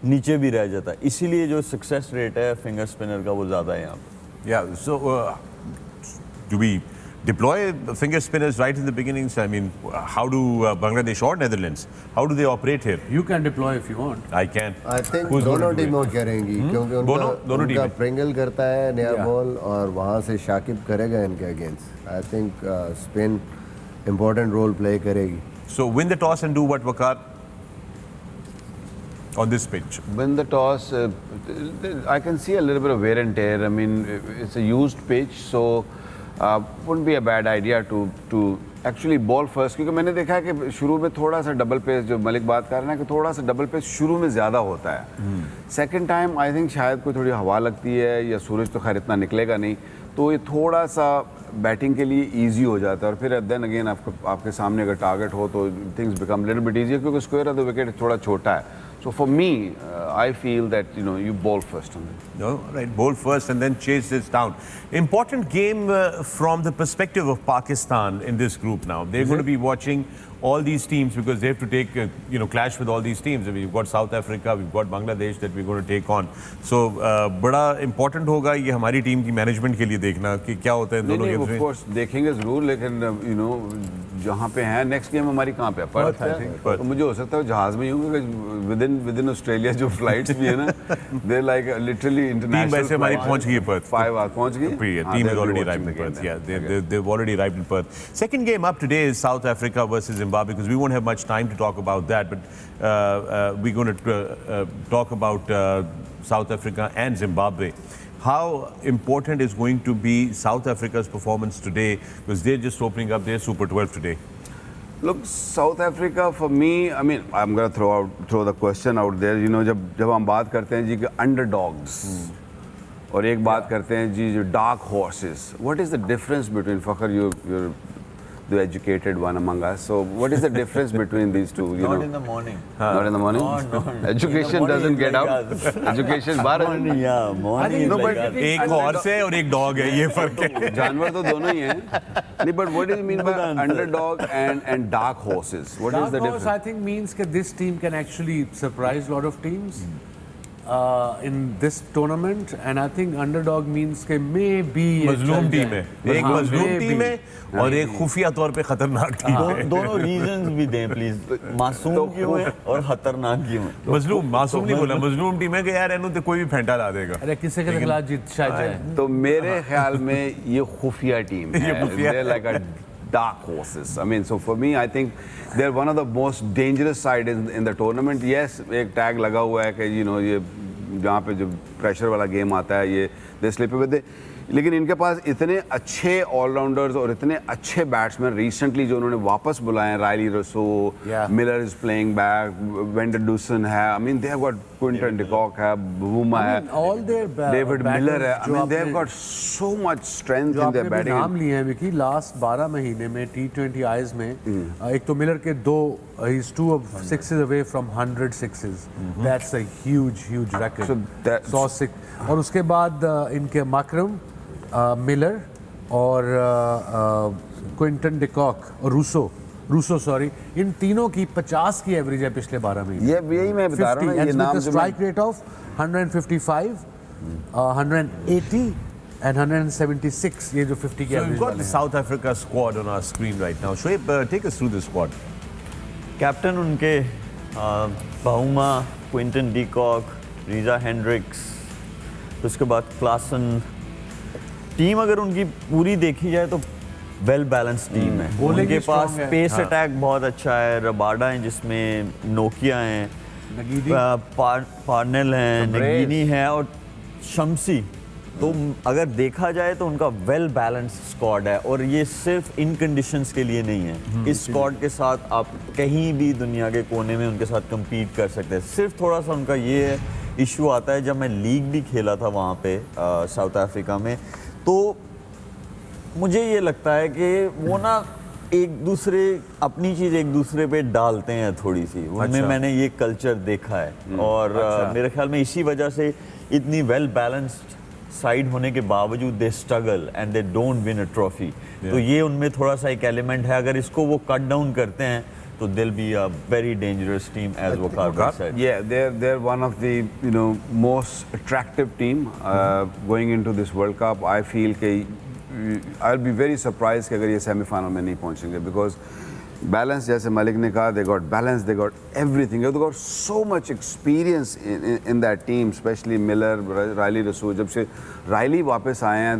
नीचे भी रह जाता है। इसीलिए जो सक्सेस रेट है फिंगर स्पिनर का वो ज़्यादा है यहाँ पे। या so do we deploy finger spinners right in the beginnings? I mean, how do Bangladesh or Netherlands, how do they operate here? You can deploy if you want. I can. I think दोनों टीमों करेंगी, क्योंकि उनका Pringle करता है नया ball, और वहाँ से शाकिब करेगा इनके against. I think spin important role play करेगी. So win the toss and do what, Waqar? On this pitch, win the toss. I can see a little bit of wear and tear. I mean, it's a used pitch, so wouldn't be a bad idea to actually ball first, क्योंकि मैंने देखा है कि शुरू में थोड़ा सा double pace, जो मलिक बात कर रहे हैं कि थोड़ा सा डबल पेस शुरू में ज़्यादा होता है। सेकंड टाइम आई थिंक शायद कोई थोड़ी हवा लगती है, या सूरज तो खैर इतना निकलेगा नहीं, तो ये थोड़ा सा बैटिंग के लिए इजी हो जाता है। और फिर देन अगेन आपके सामने अगर टारगेट हो तो things become little bit easier, क्योंकि स्क्वायर ऑफ द विकेट थोड़ा छोटा है। So for me, I feel that you bowl first on that. No, right, bowl first and then chase this down. Important game from the perspective of Pakistan in this group now. They're going to be watching all these teams because they have to take clash with all these teams. I mean, we've got South Africa, we've got Bangladesh that we're going to take on. So बड़ा important होगा ये हमारी team की management के लिए देखना कि क्या होता है इन दोनों गेम्स में। Of course देखेंगे जरूर, लेकिन जहाँ पे हैं नेक्स्ट गेम हमारी कहाँ पे है, पर्थ है। तो मुझे हो सकता है जहाज में ही हूँ, क्योंकि विदिन ऑस्ट्रेलिया जो फ्लाइट्स भी है ना, they like literally international. Team वैसे हमारी पहुँच गई है पर्थ, 5 hours पहुँच गई। Team is already arrived in Perth. Yeah, they've already arrived in Perth. Second game up today is South Africa versus Zimbabwe, because we won't have much time to talk about that, but we're going to talk about South Africa and Zimbabwe. How important is going to be South Africa's performance today, because they're just opening up their Super 12 today? Look, South Africa for me, I mean, I'm going to throw the question out there. जब हम बात करते हैं जी कि underdogs, और एक बात करते हैं जी जो dark horses. What is the difference between, Fakhr, you're the educated one among us. So what is the difference between these two? Not in the morning. Not in the morning? No. Education doesn't get out. Education बाहर है। Morning, yeah. Morning. No, but एक horse है और एक dog है, ये फर्क है। जानवर तो दोनों ही हैं। नहीं, but what do you mean by underdog and dark horses? What is the difference? Dark horse, I think, means that this team can actually surprise a lot of teams in this tournament, and I think underdog means कि maybe मजलूम team है, एक मजलूम team है और एक खुफिया तौर पे खतरनाक टीम है। दोनों रीजंस भी दें प्लीज, मासूम क्यों है और खतरनाक क्यों है। मजलूम, मासूम नहीं बोला, मजलूम टीम है कि यार इन्होंने कोई भी फेंटा ला देगा। अरे किसी के खिलाफ जीत शायद जाए। तो मेरे ख्याल में ये खुफिया टीम है। They're like a dark horses. I mean, so for me, I think they're one of the most dangerous side in the tournament. Yes, एक टैग लगा हुआ है कि ये जहाँ पे जो प्रेशर वाला गेम आता है ये दे स्लिप विद, लेकिन इनके पास इतने अच्छे ऑलराउंडर्स और इतने अच्छे बैट्समैन रिसेंटली जो उन्होंने वापस बुलाए हैं, रायली रसो, मिलर इज प्लेइंग बैक, वेंडरडूसन है, I mean they have got Quinton de Kock है, बुमा है, डेविड मिलर है, I mean they have got so much strength in their batting. नाम लिए हैं विकी लास्ट 12 महीने में T20 आईज में, एक तो मिलर के 2 he is 2 of 6s away from 100 sixes, that's a huge record, 100 6, और उसके बाद इनके अक्रम, मिलर और क्विंटन डिकॉक और रूसो सॉरी, इन तीनों की 50 की एवरेज है पिछले 12 महीने। ये यही मैं बता रहा हूँ, ये नाम स्ट्राइक रेट ऑफ 155, 180 and 176, ये जो 50 की So average we've got the South Africa squad on our screen right now. Shoaib, take us through the squad. Captain उनके बाहुमा, क्विंटन डिकॉक, रीजा हेंड्रिक्स, उसके बाद क्लासन। टीम अगर उनकी पूरी देखी जाए तो वेल बैलेंस टीम है। उनके पास पेस अटैक बहुत अच्छा है, रबाडा है जिसमें नोकिया हैं, पार्नेल हैं, नगीनी है और शम्सी। तो अगर देखा जाए तो उनका वेल बैलेंस स्क्वाड है, और ये सिर्फ इन कंडीशंस के लिए नहीं है। इस स्क्वाड के साथ आप कहीं भी दुनिया के कोने में उनके साथ compete कर सकते हैं। सिर्फ थोड़ा सा उनका ये इशू आता है, जब मैं लीग भी खेला था वहाँ पे साउथ अफ्रीका में, तो मुझे ये लगता है कि वो ना एक दूसरे अपनी चीज़ एक दूसरे पे डालते हैं थोड़ी सी, उनमें मैंने ये कल्चर देखा है। और मेरे ख्याल में इसी वजह से इतनी वेल बैलेंस्ड साइड होने के बावजूद they struggle and they don't win a trophy. तो ये उनमें थोड़ा सा एक एलिमेंट है, अगर इसको वो कट डाउन करते हैं तो they'll be a very dangerous team, as Waqar said. Yeah, they're one of the most attractive team going into this World Cup. I feel that I'll be very surprised कि अगर ये semi-final में नहीं पहुंचेंगे, because balance, जैसे मलिक ने कहा, they got balance, they got everything. They got so much experience in that team, especially Miller, Riley Rasool. जब से Riley वापस आए हैं,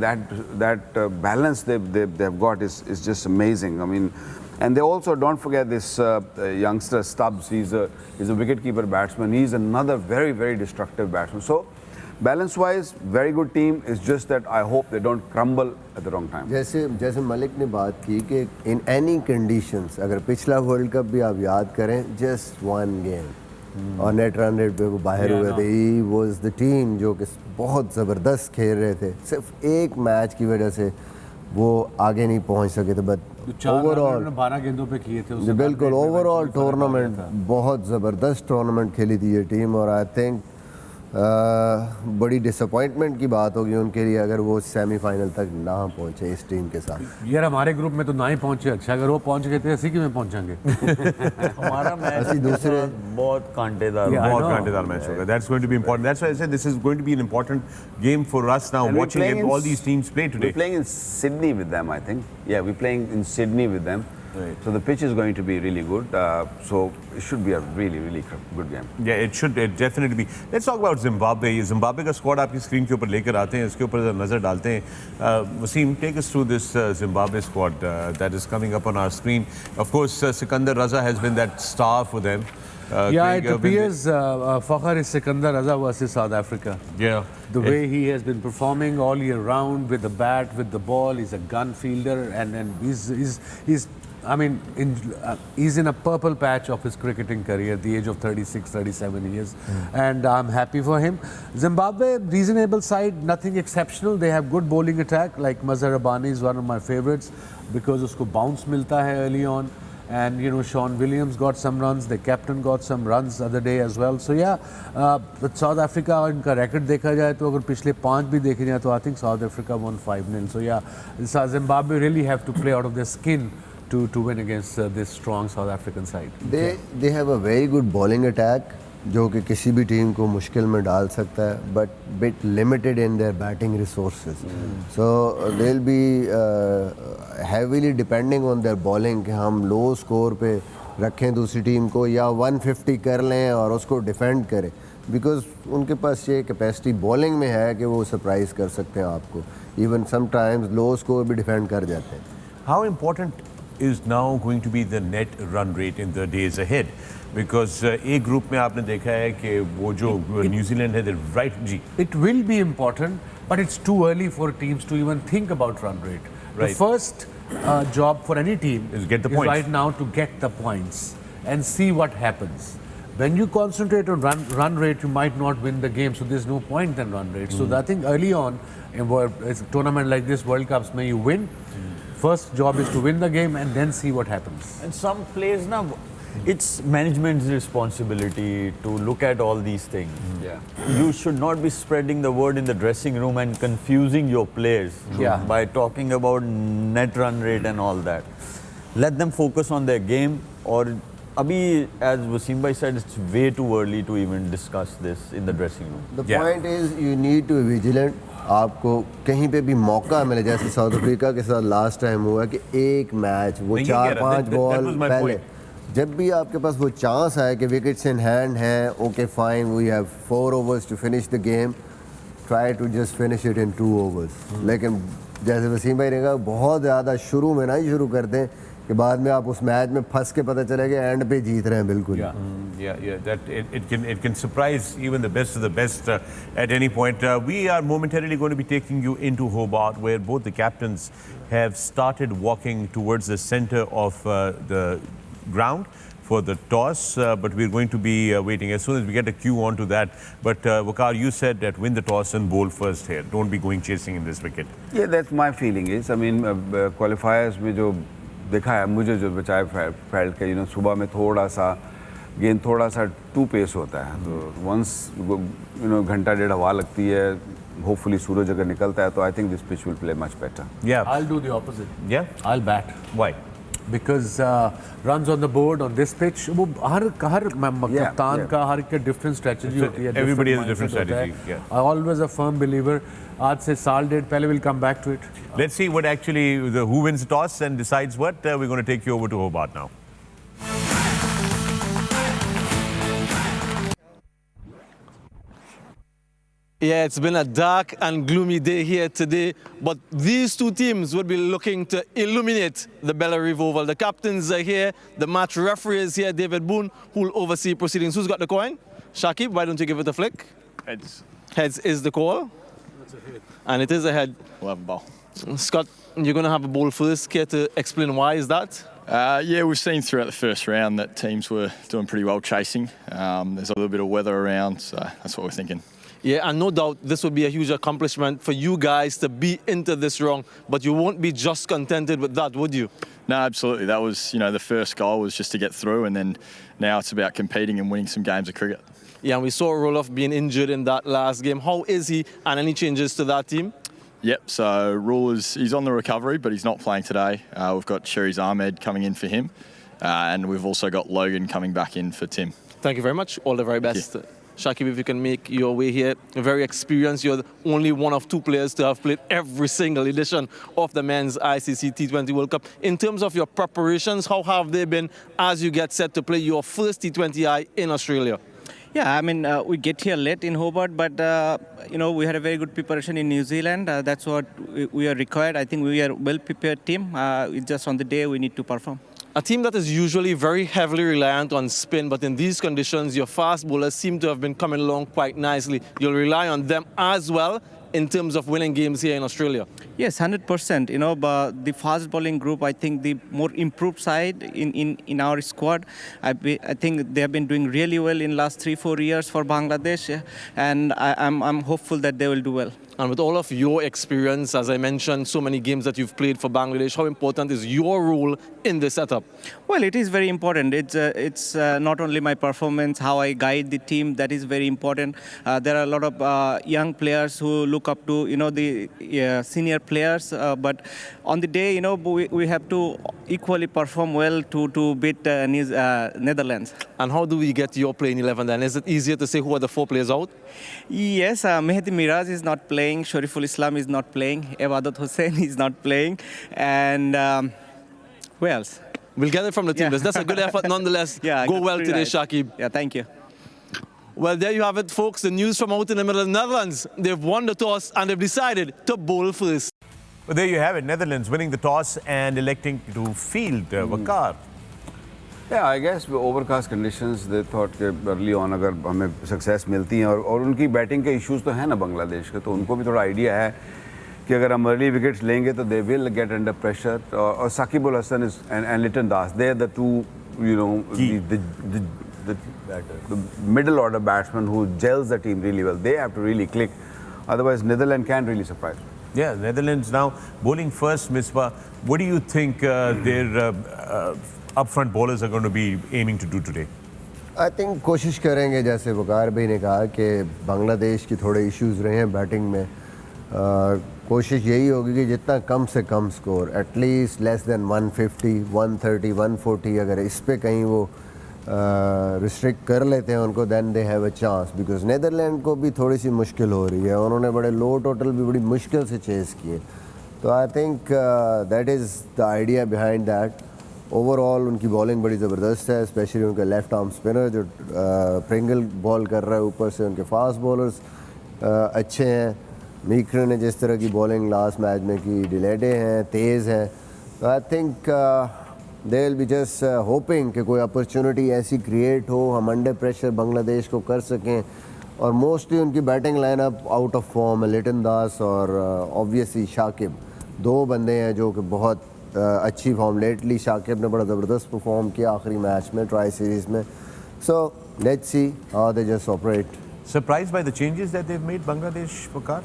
that balance they've got is just amazing. I mean. And they also, don't forget this youngster Stubbs. He's a wicket-keeper batsman. He's another very destructive batsman. So, balance-wise, very good team. It's just that I hope they don't crumble at the wrong time. जैसे मलिक ने बात की कि in any conditions, अगर पिछला world cup भी आप याद करें, just one game और नेट रन रेट पे वो बाहर हुए थे। He was the team जो कि बहुत ज़बरदस्त खेल रहे थे, सिर्फ एक मैच की वजह से वो आगे नहीं पहुंच सके थे। बट ओवरऑल 12 गेंदों पे किए थे, बिल्कुल ओवरऑल टूर्नामेंट बहुत ज़बरदस्त टूर्नामेंट खेली थी ये टीम। और आई थिंक बड़ी डिसअपॉइंटमेंट की बात होगी उनके लिए अगर वो सेमीफाइनल तक ना पहुंचे इस टीम के साथ। यार हमारे ग्रुप में तो ना ही पहुंचे, अच्छा अगर वो पहुंच गए थे, ऐसी कि में पहुंचेंगे। हमारा मैच दूसरे बहुत कांटेदार मैच होगा। That's going to be important. That's why I said this is going to be an important game for us now, watching all these teams play today. We're playing in Sydney with them, I think. Yeah, we're playing in Sydney with them. Right. So the pitch is going to be really good. So it should be a really good game. Yeah, it should definitely be. Let's talk about Zimbabwe. Zimbabwe का squad आपकी screen के ऊपर लेकर आते हैं, इसके ऊपर नजर डालते हैं। Wasim, take us through this Zimbabwe squad that is coming up on our screen. Of course, Sikandar Raza has been that star for them. Yeah, it appears Fakhr is Sikandar Raza versus South Africa. Yeah. The way he has been performing all year round with the bat, with the ball, he's a gun fielder, and he's I mean, he's in a purple patch of his cricketing career at the age of 36, 37 years. And I'm happy for him. Zimbabwe, reasonable side, nothing exceptional. They have good bowling attack, like Mazhar Rabani is one of my favorites because usko bounce milta hai early on. And, you know, Sean Williams got some runs. The captain got some runs the other day as well. So, yeah, with South Africa, इनका record देखा जाए तो अगर पिछले 5 भी देखे जाए तो I think South Africa won 5-0. So, yeah, Zimbabwe really have to play out of their skin to win against this strong South African side. They have a very good bowling attack जो कि किसी भी team को मुश्किल में डाल सकता है, but bit limited in their batting resources. So they'll be heavily depending on their bowling कि हम low score पे रखें दूसरी टीम को या 150 कर लें और उसको डिफेंड करें, बिकॉज उनके पास ये कैपेसिटी बॉलिंग में है कि वो सरप्राइज कर सकते हैं आपको, इवन समटाइम्स लो स्कोर भी डिफेंड कर जाते हैं। How important is now going to be the net run rate in the days ahead? Because A group में आपने देखा है कि वो जो New Zealand है, right ji. It will be important, but it's too early for teams to even think about run rate. Right. The first job for any team is get the points right now to get the points and see what happens. When you concentrate on run rate, you might not win the game, so there's no point in run rate. So I think early on, in a tournament like this, World Cups, may you win. First job is to win the game and then see what happens. And some players now, it's management's responsibility to look at all these things. Yeah. You should not be spreading the word in the dressing room and confusing your players by talking about net run rate and all that. Let them focus on their game. Or Abhi, as Wasim bhai said, it's way too early to even discuss this in the dressing room. The point is you need to be vigilant. आपको कहीं पे भी मौका मिले, जैसे south Africa के साथ last time हुआ कि एक मैच वो 4-5 बॉल पहले, जब भी आपके पास वो चांस आए कि विकेट्स इन हैंड हैं, okay fine, we have 4 overs to finish the game, try to just finish it in 2 overs. लेकिन जैसे वसीम भाई ने कहा, बहुत ज़्यादा शुरू में ना ही शुरू कर दें कि बाद में आप उस मैच में फंस के पता चलेगा एंड पे जीत रहे हैं बिल्कुल. That it can surprise even the best of the best at any point. We are momentarily going to be taking you into Hobart, where both the captains have started walking towards the center of the ground for the toss, but we're going to be waiting as soon as we get a cue onto that. But Waqar, you said that win the toss and bowl first here. Don't be going chasing in this wicket. Yeah, that's my feeling is. I mean, qualifiers में जो देखा है मुझे, जो बचाए field के, सुबह में थोड़ा सा गेंद थोड़ा सा टू पेस होता है, तो वंस घंटा डेढ़ हवा लगती है, होपफुली सूरज अगर निकलता है, तो I think this pitch will play much better. Yeah, I'll do the opposite. Yeah, I'll bat. why? Because runs on the board on this pitch, वो हर कप्तान का हर एक different strategy होती है. Everybody has a different strategy. Yeah. I'm always a firm believer. आज से साल डेढ़ पहले we'll come back to it. Let's see what actually who wins the toss and decides what. We're going to take you over to Hobart now. Yeah, it's been a dark and gloomy day here today, but these two teams will be looking to illuminate the Bella Reef Oval. The captains are here, the match referee is here, David Boone, who will oversee proceedings. Who's got the coin? Shakib, why don't you give it a flick? Heads. Heads is the call. That's a head. And it is a head. We'll have a bowl. Scott, you're going to have a bowl first. Care to explain why is that? Yeah, we've seen throughout the first round that teams were doing pretty well chasing. There's a little bit of weather around, so that's what we're thinking. Yeah, and no doubt this would be a huge accomplishment for you guys to be into this round, but you won't be just contented with that, would you? No, absolutely. That was, the first goal was just to get through, and then now it's about competing and winning some games of cricket. Yeah, and we saw Roloff being injured in that last game. How is he, and any changes to that team? Yep, so Rule he's on the recovery, but he's not playing today. We've got Sheriz Ahmed coming in for him, and we've also got Logan coming back in for Tim. Thank you very much. All the very best. Shakib, if you can make your way here, very experienced. You're only one of two players to have played every single edition of the men's ICC T20 World Cup. In terms of your preparations, how have they been as you get set to play your first T20I in Australia? Yeah, I mean, we get here late in Hobart, but, we had a very good preparation in New Zealand. That's what we are required. I think we are a well-prepared team. It's just on the day we need to perform. A team that is usually very heavily reliant on spin, but in these conditions, your fast bowlers seem to have been coming along quite nicely. You'll rely on them as well in terms of winning games here in Australia. Yes, 100%. But the fast bowling group, I think the more improved side in our squad, I think they have been doing really well in last 3-4 years for Bangladesh, and I'm hopeful that they will do well. And with all of your experience, as I mentioned, so many games that you've played for Bangladesh, how important is your role in this setup? Well, it is very important. It's not only my performance, how I guide the team, that is very important. There are a lot of young players who look up to, the senior players. But on the day, we have to equally perform well to beat Netherlands. And how do we get your playing 11 then? Is it easier to say who are the 4 players out? Yes, Mehdi Miraj is not playing, Shariful Islam is not playing, Ebadat Hussain is not playing, and who else? We'll get it from the team list. That's a good effort nonetheless. Yeah, go well today, Shakib. Yeah, thank you. Well, there you have it, folks. The news from out in the middle of the Netherlands. They've won the toss and they've decided to bowl first. Well, there you have it. Netherlands winning the toss and electing to field Waqar. Yeah, I guess overcast conditions, they thought कि early on अगर हमें success मिलती है और उनकी batting के issues तो हैं ना बांग्लादेश के, तो उनको भी थोड़ा idea है कि अगर हम early wickets लेंगे तो they will get under pressure. और Saqib ul Hasan and Litton Das, they're the two, you know, the middle order batsmen who gels the team really well. They have to really click. Otherwise, Netherlands can really surprise. Yeah, Netherlands now bowling first, Misbah. What do you think their up-front bowlers are going to be aiming to do today? I think कोशिश करेंगे, जैसे वकार भाई ने कहा कि बांग्लादेश की थोड़े issues रहे हैं बैटिंग में, कोशिश यही होगी कि जितना कम से कम स्कोर, एटलीस्ट लेस देन 150, 130, 140, अगर इस पे कहीं वो रिस्ट्रिक्ट कर लेते हैं उनको, then they have a chance, because Netherland को भी थोड़ी सी मुश्किल हो रही है, उन्होंने बड़े लो टोटल भी बड़ी मुश्किल से चेस किए, तो I think that is the idea behind that. Overall उनकी बॉलिंग बड़ी ज़बरदस्त है, स्पेशली उनका लेफ्ट आर्म स्पिनर जो प्रिंगल बॉल कर रहा है, ऊपर से उनके फास्ट बॉलर्स अच्छे हैं. मीकर ने जिस तरह की बॉलिंग लास्ट मैच में की, डिलेडे हैं, तेज़ हैं, तो I think they will be just hoping कि कोई अपॉर्चुनिटी ऐसी क्रिएट हो, हम अंडर प्रेशर बांग्लादेश को कर सकें. और मोस्टली उनकी batting lineup out of form है. लिटन दास और ऑब्वियसली शाकिब, दो बंदे हैं जो कि बहुत अच्छी फॉर्म. लेटली शाकिब ने बड़ा ज़बरदस्त परफॉर्म किया आखिरी मैच में, ट्राई सीरीज़ में. So let's see how they just operate. Surprised by the changes that they've made, Bangladesh, Waqar?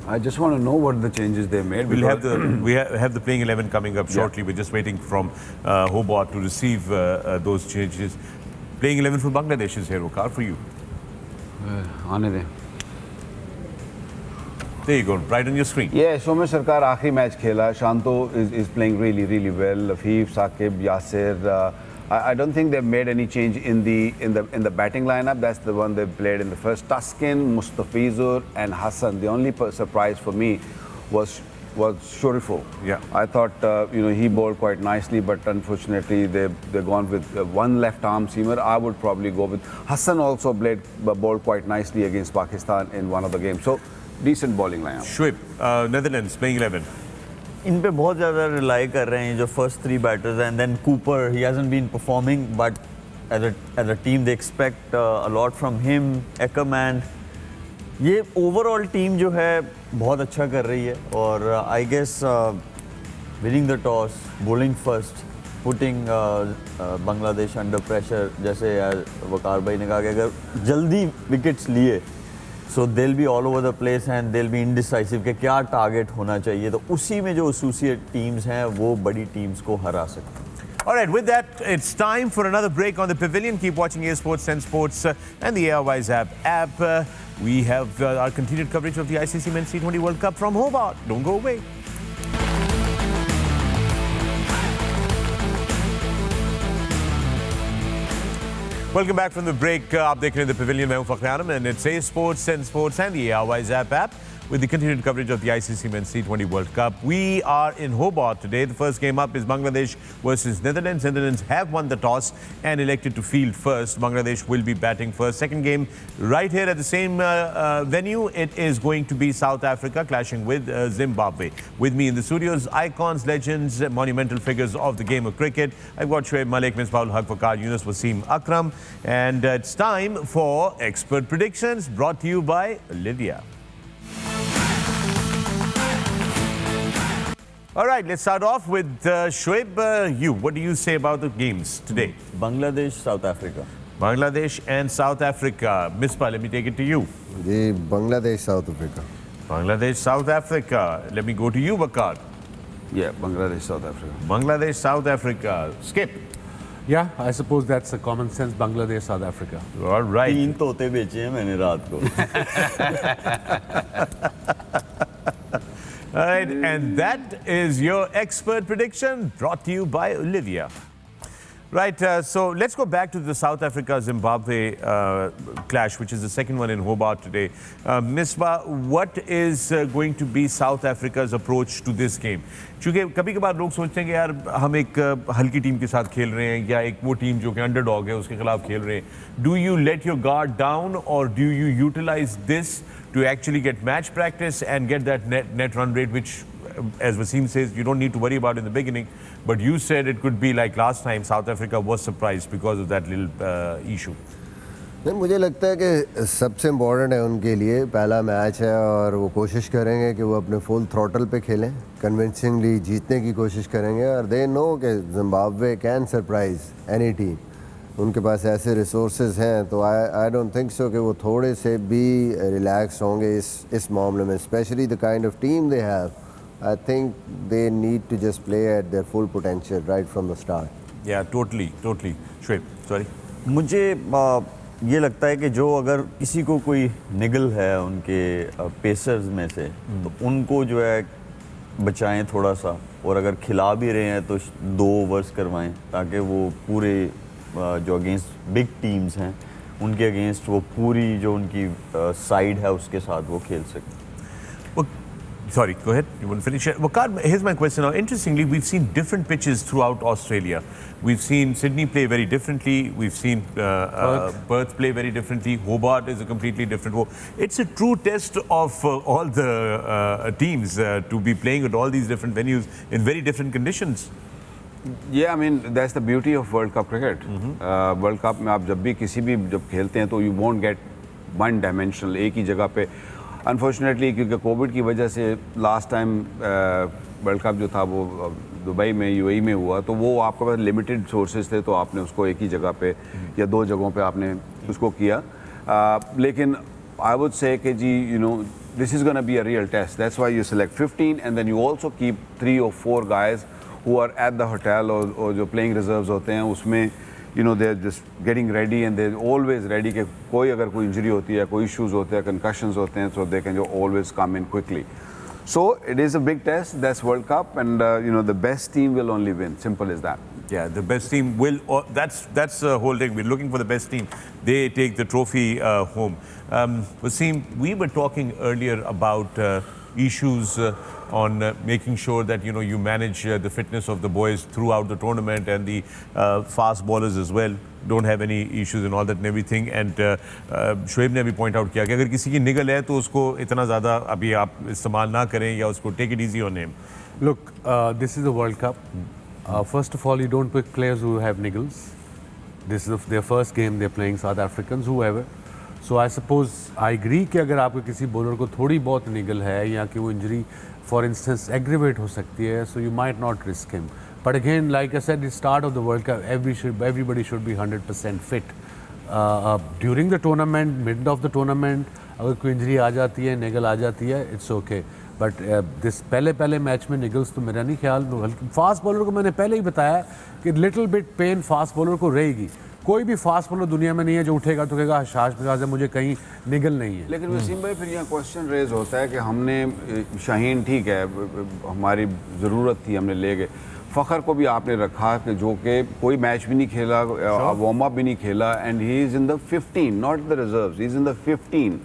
I just want to know what the changes they made. We'll have the playing 11 coming up shortly. Yeah. We're just waiting from Hobart to receive those changes. Playing 11 for Bangladesh is here, Waqar, for you. There you go, right on your screen. Yeah, Soumya Sarkar आखिरी match खेला. Shanto is playing really well. Lafif, Saqib, Yasir. I don't think they've made any change in the batting lineup. That's the one they played in the first. Taskin, Mustafizur, and Hassan. The only surprise for me was Shorifo. Yeah, I thought he bowled quite nicely, but unfortunately they've gone with one left arm seamer. I would probably go with Hassan. Also bowled quite nicely against Pakistan in one of the games. So decent bowling lineup. Shoaib, Netherlands playing 11. इन पे बहुत ज़्यादा rely कर रहे हैं जो first three batters हैं. And then Cooper, he hasn't been performing, but as a team they expect a lot from him. Ackermann, ये ओवरऑल टीम जो है बहुत अच्छा कर रही है. और I guess winning the toss, bowling first, putting Bangladesh under pressure, जैसे वकार भाई ने कहा कि अगर जल्दी विकेट्स लिए, so they'll be all over the place and they'll be indecisive कि क्या टारगेट होना चाहिए. तो उसी में जो एसोसिएट टीम्स हैं वो बड़ी टीम्स को हरा सकते हैं. All right, with that, it's time for another break on the Pavilion. Keep watching A Sports, 10 Sports, and the AirWise app. We have our continued coverage of the ICC Men's T20 World Cup from Hobart. Don't go away. Welcome back from the break. आप देख रहे हैं The Pavilion. मैं हूं Fakhr, and it's A Sports, 10 Sports, and the AirWise app with the continued coverage of the ICC Men's T20 World Cup. We are in Hobart today. The first game up is Bangladesh versus Netherlands. Netherlands have won the toss and elected to field first. Bangladesh will be batting first. Second game right here at the same venue. It is going to be South Africa clashing with Zimbabwe. With me in the studios, icons, legends, monumental figures of the game of cricket. I've got Shoaib Malik, Misbah ul Haq, Waqar, Younis, Wasim, Akram. And it's time for Expert Predictions, brought to you by Olivia. All right, let's start off with Shoaib. What do you say about the games today? Bangladesh, South Africa. Bangladesh and South Africa. Misbah, let me take it to you. Bangladesh, South Africa. Bangladesh, South Africa. Let me go to you, Waqar. Yeah, Bangladesh, South Africa. Bangladesh, South Africa. Skip. Yeah, I suppose that's a common sense. Bangladesh, South Africa. All right. 3 तोते बेचे हैं मैंने रात को. All right, and that is your expert prediction brought to you by Olivia. Right, so let's go back to the South Africa-Zimbabwe clash, which is the second one in Hobart today. Misbah, what is going to be South Africa's approach to this game? क्योंकि कभी-कभार लोग सोचते हैं कि यार हम एक हल्की टीम के साथ खेल रहे हैं या एक वो टीम जो कि अंडरडॉग है उसके खिलाफ खेल रहे हैं. Do you let your guard down or do you utilize this to actually get match practice and get that net run rate, which as Wasim says, you don't need to worry about in the beginning. But you said it could be like last time, South Africa was surprised because of that little issue. नहीं, मुझे लगता है कि सबसे important है उनके लिए पहला मैच है और वो कोशिश करेंगे कि वो अपने फुल थ्रॉटल पे खेलें, कन्विंसिंगली जीतने की कोशिश करेंगे और दे नो कि Zimbabwe can surprise any team, उनके पास ऐसे रिसोर्सेज हैं, तो आई डोंट थिंक सो कि वो थोड़े से भी रिलैक्स होंगे इस मामले में, specially the kind of team they have. I think they need to just play at their full potential right from the start. Yeah totally Shoaib sorry. मुझे ये लगता है कि जो अगर किसी को कोई निगल है उनके पेसर्स में से, तो उनको जो है बचाएं थोड़ा सा, और अगर खिला भी रहे हैं तो 2 ओवर्स करवाएं ताकि वो पूरे जो अगेंस्ट बिग टीम्स हैं उनके अगेंस्ट वो पूरी जो उनकी साइड है उसके साथ वो खेल सकें. Sorry, go ahead. You want to finish? Waqar, here's my question now. Interestingly, we've seen different pitches throughout Australia. We've seen Sydney play very differently. We've seen Perth play very differently. Hobart is a completely different one. It's a true test of all the teams to be playing at all these different venues in very different conditions. Yeah, I mean that's the beauty of World Cup cricket. World Cup में आप जब भी किसी भी जब खेलते हैं तो you won't get one dimensional एक ही जगह पे. अनफॉर्चुनेटली क्योंकि कोविड की वजह से लास्ट टाइम वर्ल्ड कप जो था वो दुबई में यूएई में हुआ, तो वो आपके पास लिमिटेड सोर्सेज थे, तो आपने उसको एक ही जगह पे या 2 जगहों पे आपने उसको किया. लेकिन आई वुड से कि जी you know this is gonna be a real test. That's why you select 15 and then you also keep 3 or 4 guys who are at the hotel और जो प्लेइंग रिजर्व्स होते हैं उसमें you know they're just getting ready and they're always ready कि कोई अगर कोई injury होती है, कोई इश्यूज होते हैं, कंकशंस होते हैं, so they can always come in quickly. So it is a big test. That's World Cup, and you know the best team will only win. Simple as that. Yeah, the best team will. That's the whole thing. We're looking for the best team. They take the trophy home. Wasim, we were talking earlier about issues on making sure that you manage the fitness of the boys throughout the tournament, and the fast bowlers as well don't have any issues and all that and everything. And Shoaib ने भी point out किया कि अगर किसी की निगल है तो उसको इतना ज़्यादा अभी आप इस्तेमाल ना करें या उसको take it easy on him. Look, this is the World Cup. First of all, you don't pick players who have niggles. This is their first game. They're playing South Africans, whoever. So I suppose I agree कि अगर आपको किसी bowler को थोड़ी बहुत निगल है या कि वो इंजरी फॉर इंस्टेंस एग्रीवेट हो सकती है, so you might not risk him. But again, like I said, the start of the World Cup, everybody should be 100% fit. During the tournament, mid of the tournament, अगर कोई injury आ जाती है, निगल आ जाती है, it's okay. बट दिस पहले match में Nicholls तो मेरा नहीं ख्याल. फास्ट बॉलर को मैंने पहले ही बताया कि little bit pain fast bowler को रहेगी. कोई भी फास्ट बॉलर दुनिया में नहीं है जो उठेगा तो कहेगा शाश है मुझे कहीं निगल नहीं है. लेकिन वसीम भाई फिर यहाँ क्वेश्चन रेज होता है कि हमने शाहीन ठीक है हमारी ज़रूरत थी हमने ले गए, फ़खर को भी आपने रखा कि जो कि कोई मैच भी नहीं खेला, वार्म अप भी नहीं खेला, and he is in the 15 not the reserves, he is in the 15.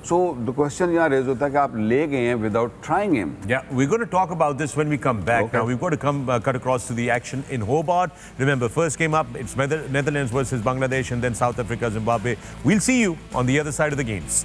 So the question यहाँ रेज होता है कि आप ले गए हैं without trying him. Yeah, we're going to talk about this when we come back. Okay. Now we've got to cut across to the action in Hobart. Remember, first game up, it's Netherlands versus Bangladesh, and then South Africa, Zimbabwe. We'll see you on the other side of the games.